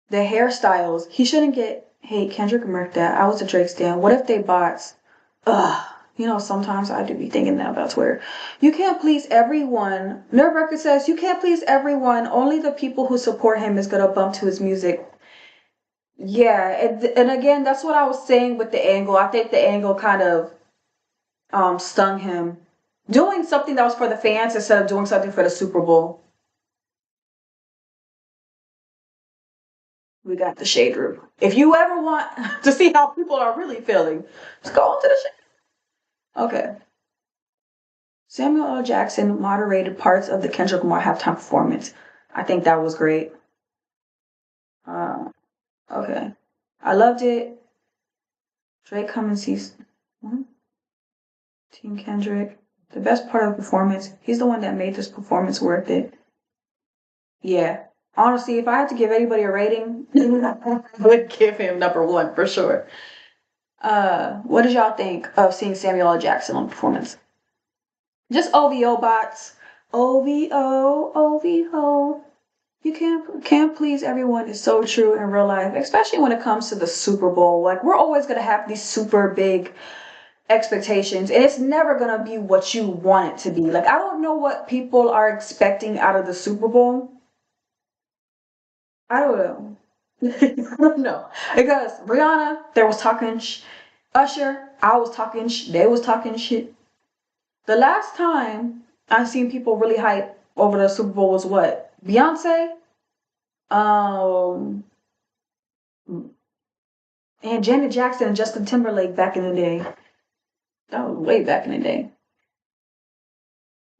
The hairstyles. He shouldn't get hate. Kendrick murked that. I was a Drake stan. What if they bots? Ugh. Sometimes I do be thinking that about Twitter. You can't please everyone. Nerve Record says you can't please everyone. Only the people who support him is gonna bump to his music. Yeah, and again, that's what I was saying with the angle. I think the angle kind of stung him. Doing something that was for the fans instead of doing something for the Super Bowl. We got the shade room. If you ever want to see how people are really feeling, just go into the shade. Okay. Samuel L. Jackson moderated parts of the Kendrick Lamar halftime performance. I think that was great. Okay. I loved it. Drake come and sees Team Kendrick. The best part of the performance, he's the one that made this performance worth it. Yeah. Honestly, if I had to give anybody a rating, I would give him number one for sure. What did y'all think of seeing Samuel L. Jackson on performance? Just OVO bots. OVO, OVO. You can't please everyone is so true in real life, especially when it comes to the Super Bowl. Like, we're always gonna have these super big expectations, and it's never gonna be what you want it to be. Like, I don't know what people are expecting out of the Super Bowl. I don't know. I don't know. Because Rihanna, there was talking Usher, I was talking they was talking shit. The last time I seen people really hype over the Super Bowl was what? Beyonce? And Janet Jackson and Justin Timberlake back in the day. That was way back in the day.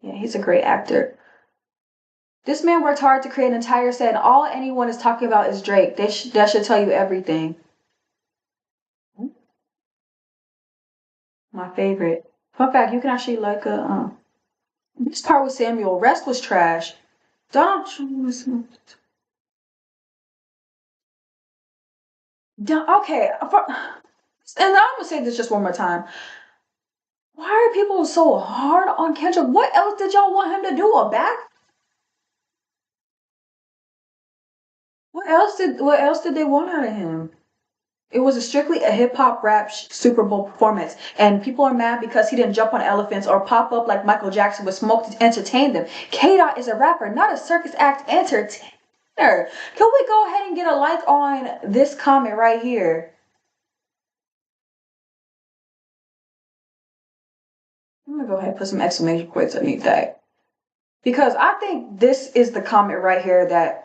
Yeah, he's a great actor. This man worked hard to create an entire set, and all anyone is talking about is Drake. That should tell you everything. My favorite. Fun fact, you can actually like this part with Samuel. Rest was trash. Donald Trump was okay. And I'm gonna say this just one more time. Why are people so hard on Kendrick? What else did y'all want him to do? A back? What else did they want out of him? It was strictly a hip hop rap Super Bowl performance, and people are mad because he didn't jump on elephants or pop up like Michael Jackson with smoke to entertain them. K-Dot is a rapper, not a circus act entertainer. Can we go ahead and get a like on this comment right here? I'm gonna go ahead and put some exclamation points underneath that, because I think this is the comment right here that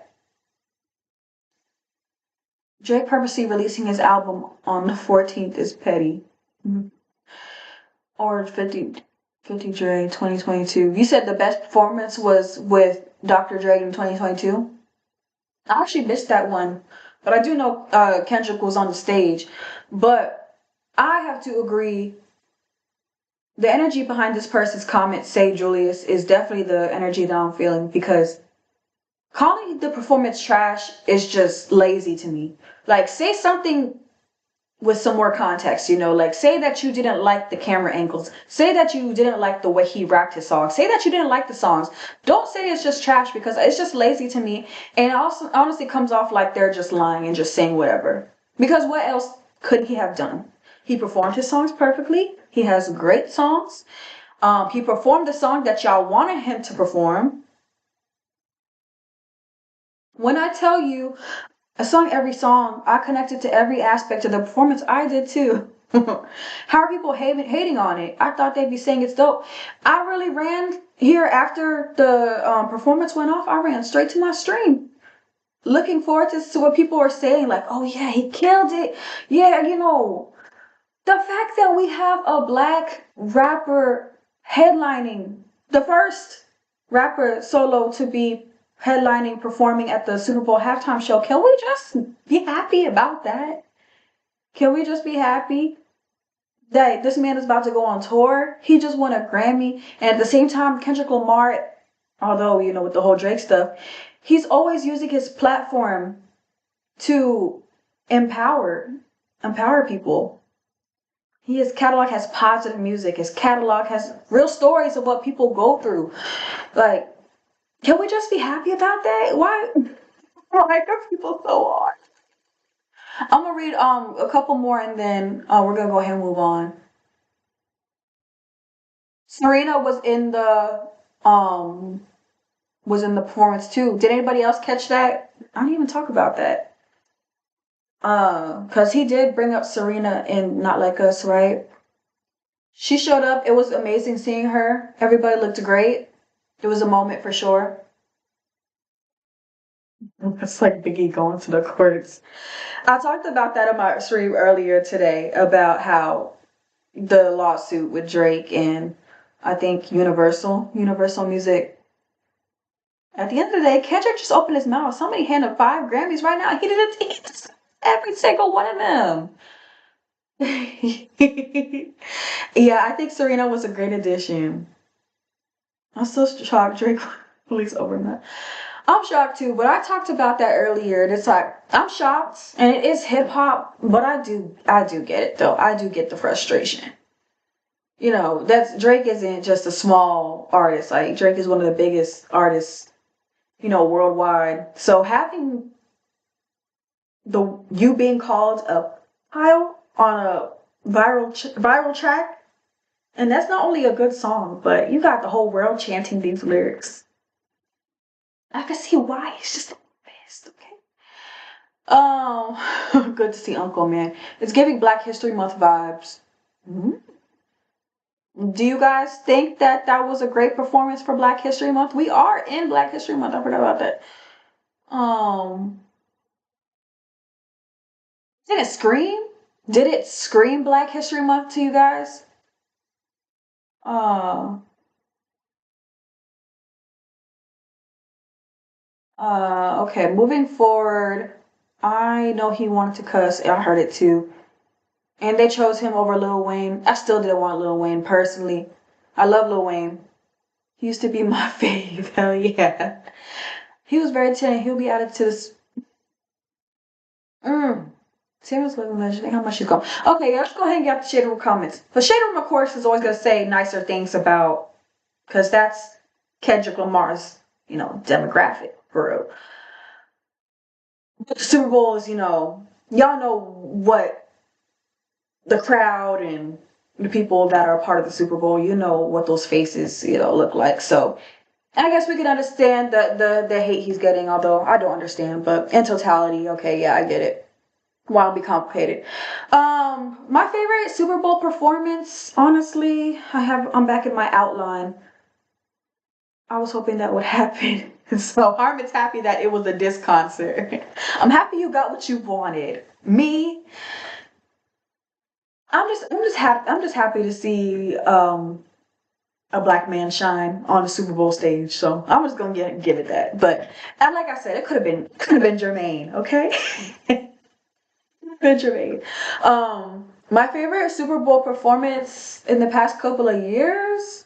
Drake purposely releasing his album on the 14th is petty. Or 50 Dre 2022. You said the best performance was with Dr. Dre in 2022? I actually missed that one, but I do know Kendrick was on the stage. But I have to agree, the energy behind this person's comment, say Julius, is definitely the energy that I'm feeling, because calling the performance trash is just lazy to me. Like, say something with some more context, like, say that you didn't like the camera angles, say that you didn't like the way he rapped his songs, say that you didn't like the songs. Don't say it's just trash, because it's just lazy to me, and it also honestly comes off like they're just lying and just saying whatever. Because what else could he have done? He performed his songs perfectly. He has great songs. He performed the song that y'all wanted him to perform. When I tell you I sung every song, I connected to every aspect of the performance. I did too. How are people hating on it? I thought they'd be saying it's dope. I really ran here after the performance went off. I ran straight to my stream, looking forward to what people are saying. Like, oh yeah, he killed it. Yeah, the fact that we have a black rapper headlining, the first rapper solo to be headlining, performing at the Super Bowl halftime show. Can we just be happy about that? Can we just be happy that this man is about to go on tour? He just won a Grammy, and at the same time, Kendrick Lamar, although, with the whole Drake stuff, he's always using his platform to empower people. His catalog has positive music. His catalog has real stories of what people go through. Like, can we just be happy about that? Why are people so hard? I'm gonna read a couple more, and then we're gonna go ahead and move on. Serena was in the performance too. Did anybody else catch that? I didn't even talk about that. Cause he did bring up Serena in Not Like Us, right? She showed up. It was amazing seeing her. Everybody looked great. It was a moment for sure. It's like Biggie going to the courts. I talked about that in my stream earlier today, about how the lawsuit with Drake and I think Universal Music. At the end of the day, Kendrick just opened his mouth. Somebody handed 5 Grammys right now. He did it every single one of them. Yeah, I think Serena was a great addition. I'm so shocked Drake released Overnight. I'm shocked too, but I talked about that earlier. It's like I'm shocked, and it is hip hop, but I do get it though. I do get the frustration. That's Drake isn't just a small artist. Like Drake is one of the biggest artists, worldwide. So having you being called a pile on a viral track, and that's not only a good song, but you got the whole world chanting these lyrics. I can see why. It's just the best, okay? Good to see Uncle, man. It's giving Black History Month vibes. Mhm. Do you guys think that was a great performance for Black History Month? We are in Black History Month. I forgot about that. Um, did it scream? Did it scream Black History Month to you guys? Uh, okay, moving forward, I know he wanted to cuss. I heard it too. And they chose him over Lil Wayne. I still didn't want Lil Wayne personally. I love Lil Wayne. He used to be my fave. Hell yeah. He was very talented. He'll be added to this. Sarah's living legend. How much she's gone. Okay, let's go ahead and get the Shade Room comments. But Shade Room, of course, is always going to say nicer things about, because that's Kendrick Lamar's, demographic, for real. But the Super Bowl is, y'all know what the crowd and the people that are part of the Super Bowl, you know what those faces, look like. So I guess we can understand the hate he's getting, although I don't understand. But in totality, okay, yeah, I get it. Why be complicated? My favorite Super Bowl performance, honestly, I'm back in my outline. I was hoping that would happen. So Harmon's happy that it was a diss concert. I'm happy you got what you wanted. Me, I'm just happy to see a black man shine on the Super Bowl stage. So I'm just gonna give it that. But and like I said, it could have been Jermaine, okay? Good Jermaine. My favorite Super Bowl performance in the past couple of years.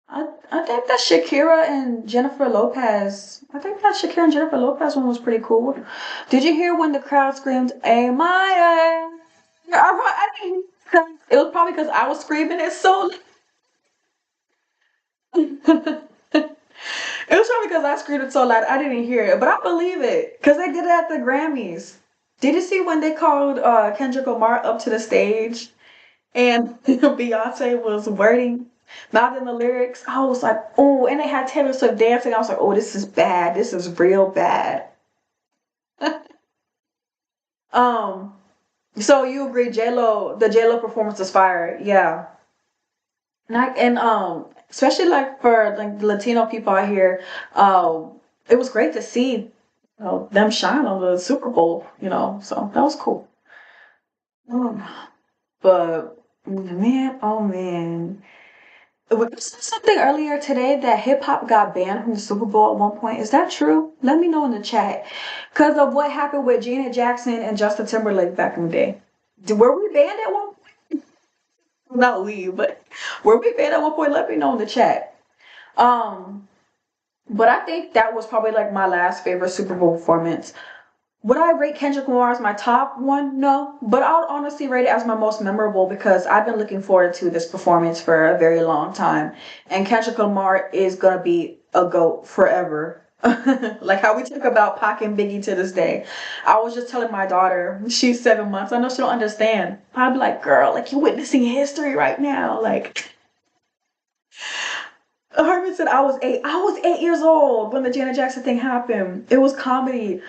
I think that Shakira and Jennifer Lopez. I think that Shakira and Jennifer Lopez one was pretty cool. Did you hear when the crowd screamed "A Maya"? I didn't. It was probably because I was screaming it so. It was probably because I screamed it so loud I didn't hear it, but I believe it because they did it at the Grammys. Did you see when they called Kendrick Lamar up to the stage and Beyonce was mouthing the lyrics? I was like, oh, and they had Taylor Swift dancing. I was like, oh, this is bad. This is real bad. um, so you agree, the J Lo performance was fire, yeah. And especially like for like the Latino people out here, it was great to see them shine on the Super Bowl, so that was cool. Mm. But man, oh man. Was there something earlier today that hip hop got banned from the Super Bowl at one point? Is that true? Let me know in the chat. Because of what happened with Janet Jackson and Justin Timberlake back in the day. Were we banned at one point? Not we, but were we banned at one point? Let me know in the chat. But I think that was probably like my last favorite Super Bowl performance. Would I rate Kendrick Lamar as my top one? No, but I would honestly rate it as my most memorable because I've been looking forward to this performance for a very long time. And Kendrick Lamar is going to be a GOAT forever. Like how we talk about Pac and Biggie to this day. I was just telling my daughter, she's 7 months. I know she don't understand. I'd be like, girl, like you're witnessing history right now. Like, Harvey said I was 8. I was 8 years old when the Janet Jackson thing happened. It was comedy.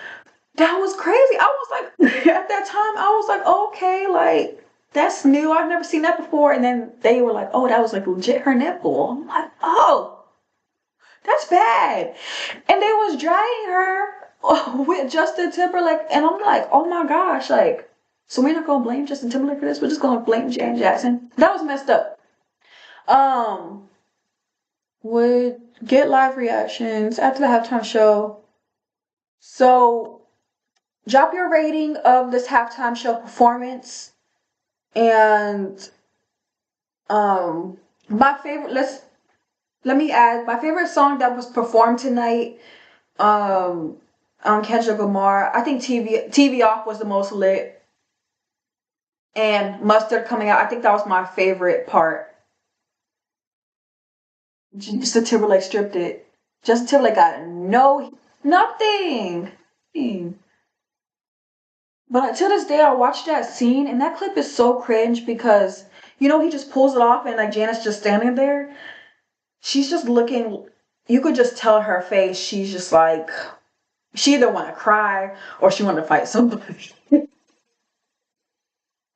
That was crazy. I was like, at that time, I was like, okay, like, that's new. I've never seen that before. And then they were like, oh, that was like legit her nipple. I'm like, oh, that's bad. And they was dragging her with Justin Timberlake. And I'm like, oh my gosh, like, So we're not gonna blame Justin Timberlake for this. We're just gonna blame Janet Jackson. That was messed up. Would get live reactions after the halftime show. So drop your rating of this halftime show performance. And my favorite, let me add my favorite song that was performed tonight, on Kendrick Lamar. I think TV Off was the most lit, and Mustard coming out, I think that was my favorite part. Justin Timberlake stripped it. Justin Timberlake got nothing. But to this day, I watched that scene, and that clip is so cringe because, he just pulls it off, and like Janet's just standing there. She's just looking, you could just tell her face, she's just like, she either want to cry or she want to fight somebody.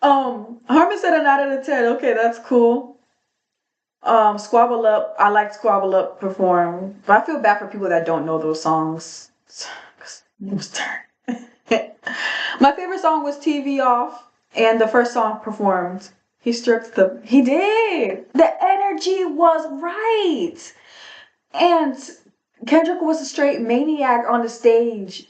Harmon said a 9 out of 10. Okay, that's cool. Squabble Up, I like Squabble Up perform, but I feel bad for people that don't know those songs. It was turn. My favorite song was TV Off, and the first song performed. He did. The energy was right. And Kendrick was a straight maniac on the stage.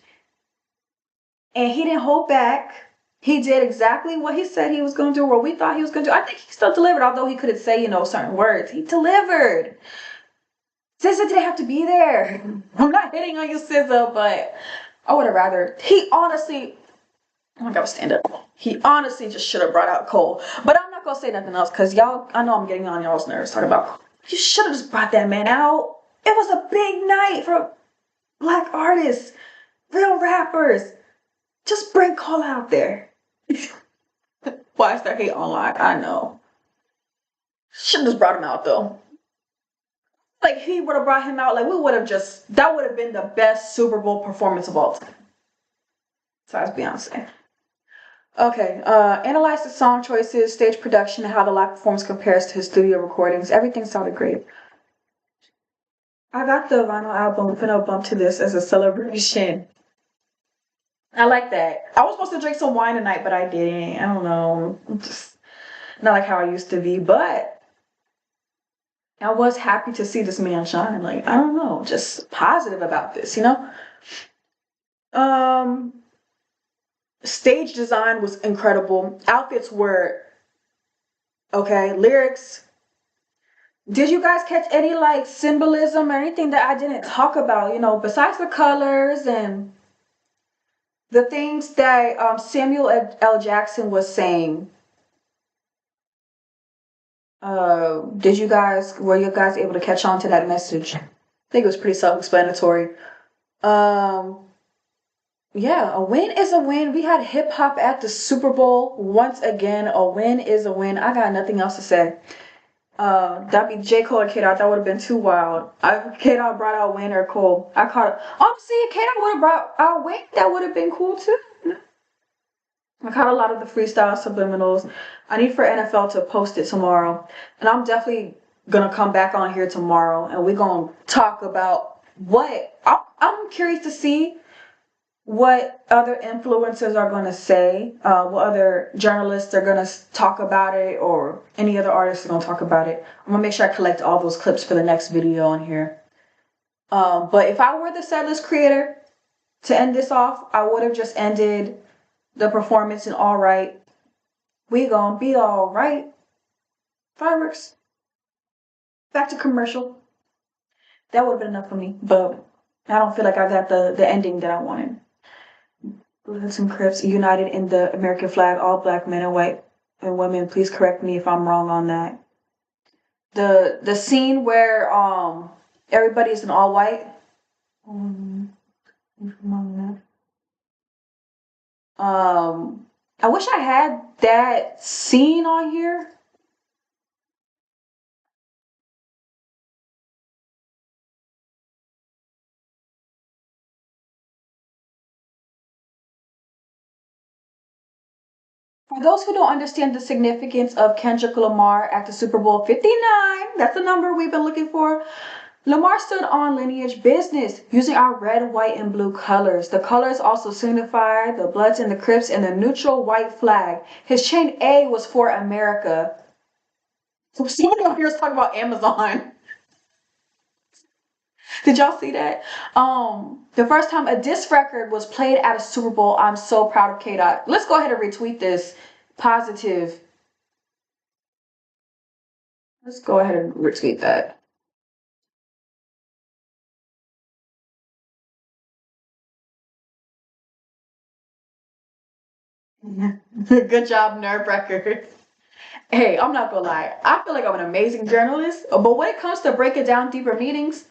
And he didn't hold back. He did exactly what he said he was going to do, or we thought he was going to do. I think he still delivered, although he couldn't say, certain words. He delivered. SZA didn't have to be there. I'm not hitting on you, SZA, but I would have rather. He honestly, oh my God, stand up. He honestly just should have brought out Cole. But I'm not going to say nothing else because y'all, I know I'm getting on y'all's nerves talking about, you should have just brought that man out. It was a big night for Black artists, real rappers. Just bring Cole out there. Why is there hate online? I know. Should've just brought him out though. Like if he would have brought him out, like that would have been the best Super Bowl performance of all time. Besides Beyonce. Okay, analyze the song choices, stage production, and how the live performance compares to his studio recordings. Everything sounded great. I got the vinyl album. I'm gonna bump to this as a celebration. I like that. I was supposed to drink some wine tonight, but I didn't. I don't know. I'm just not like how I used to be, but I was happy to see this man shine. Like, I don't know, just positive about this, Stage design was incredible. Outfits were okay. Lyrics. Did you guys catch any symbolism or anything that I didn't talk about? Besides the colors and the things that Samuel L. Jackson was saying. Were you guys able to catch on to that message? I think it was pretty self-explanatory. Yeah, a win is a win. We had hip hop at the Super Bowl. Once again, a win is a win. I got nothing else to say. That'd be J. Cole or K-Dot. That would have been too wild. K-Dot brought out Win or Cole. I caught it. Honestly, if K-Dot would have brought out Win, that would have been cool too. I caught a lot of the freestyle subliminals. I need for NFL to post it tomorrow. And I'm definitely going to come back on here tomorrow. And we're going to talk about I'm curious to see what other influencers are going to say, what other journalists are going to talk about it, or any other artists are going to talk about it. I'm going to make sure I collect all those clips for the next video on here. But if I were the setlist creator to end this off, I would have just ended the performance in All Right. We gonna be all right. Fireworks. Back to commercial. That would have been enough for me, but I don't feel like I got the ending that I wanted. Bloods and Crips united in the American flag, all black men and white and women. Please correct me if I'm wrong on that. The scene where everybody's in all white. I wish I had that scene on here. For those who don't understand the significance of Kendrick Lamar at the Super Bowl 59, that's the number we've been looking for. Lamar stood on lineage business using our red, white, and blue colors. The colors also signify the Bloods and the Crips and the neutral white flag. His chain A was for America. So somebody over here is talking about Amazon. Did y'all see that? The first time a disc record was played at a Super Bowl, I'm so proud of K-Dot. Let's go ahead and retweet this. Positive. Let's go ahead and retweet that. Good job, Nerve Record. Hey, I'm not gonna lie. I feel like I'm an amazing journalist, but when it comes to breaking down deeper meanings,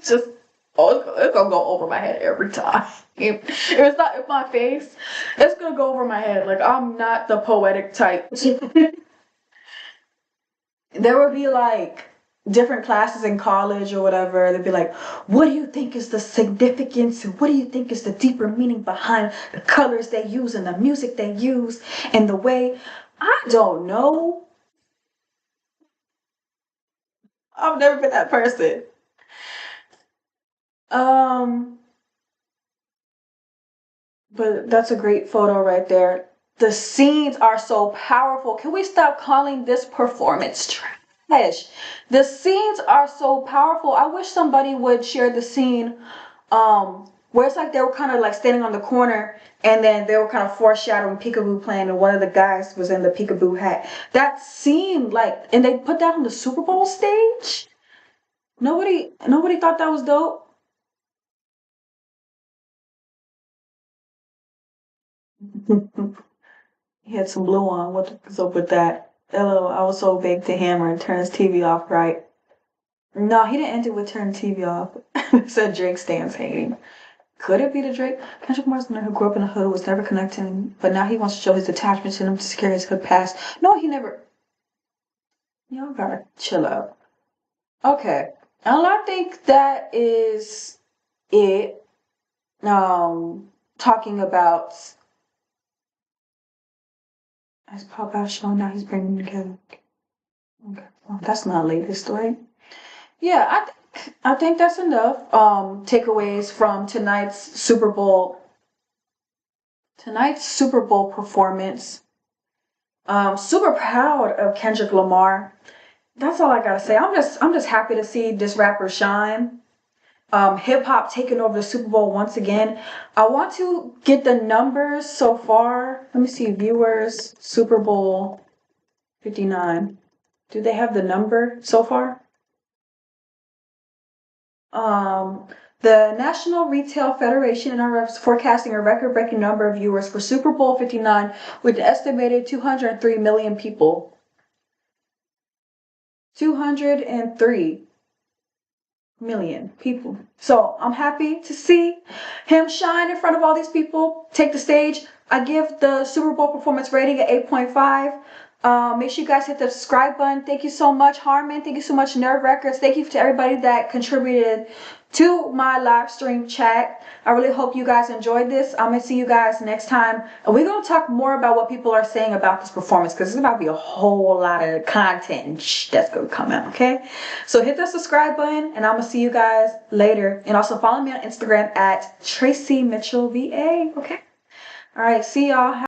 just it's gonna go over my head every time. If it's not in my face, it's gonna go over my head. Like I'm not the poetic type. There would be like different classes in college or whatever. They'd be like, what do you think is the significance? What do you think is the deeper meaning behind the colors they use and the music they use and the way? I don't know. I've never been that person. But that's a great photo right there. The scenes are so powerful. Can we stop calling this performance trash? The scenes are so powerful. I wish somebody would share the scene where it's like they were kind of like standing on the corner and then they were kind of foreshadowing Peekaboo playing and one of the guys was in the Peekaboo hat. That scene, like, and they put that on the Super Bowl stage? Nobody thought that was dope. He had some blue on. What's up with that? Hello, I was so big to hammer and turn his TV off, right? No, he didn't end it with turn the TV off. It said Drake stands hating. Could it be the Drake? Kendrick Lamar's who grew up in the hood, was never connecting, but now he wants to show his attachment to him to secure his hood past. No, he never. Y'all gotta chill out. Okay. And I think that is it. Talking about as Pop out show, now he's bringing them together. Okay, well, that's not latest, right? Yeah, I think that's enough. Takeaways from tonight's Super Bowl. Tonight's Super Bowl performance. Super proud of Kendrick Lamar. That's all I gotta say. I'm just happy to see this rapper shine. Hip hop taking over the Super Bowl once again. I want to get the numbers so far. Let me see, viewers, Super Bowl 59. Do they have the number so far? The National Retail Federation is forecasting a record-breaking number of viewers for Super Bowl 59 with an estimated 203 million people. 203 million people. So I'm happy to see him shine in front of all these people, take the stage. I give the Super Bowl performance rating at 8.5. Make sure you guys hit the subscribe button. Thank you so much, Harmon. Thank you so much, Nerve Records. Thank you to everybody that contributed to my live stream chat. I really hope you guys enjoyed this. I'm going to see you guys next time. And we're going to talk more about what people are saying about this performance because there's about to be a whole lot of content that's going to come out, okay? So hit the subscribe button, and I'm going to see you guys later. And also follow me on Instagram at tracymitchellva, okay? All right, see y'all.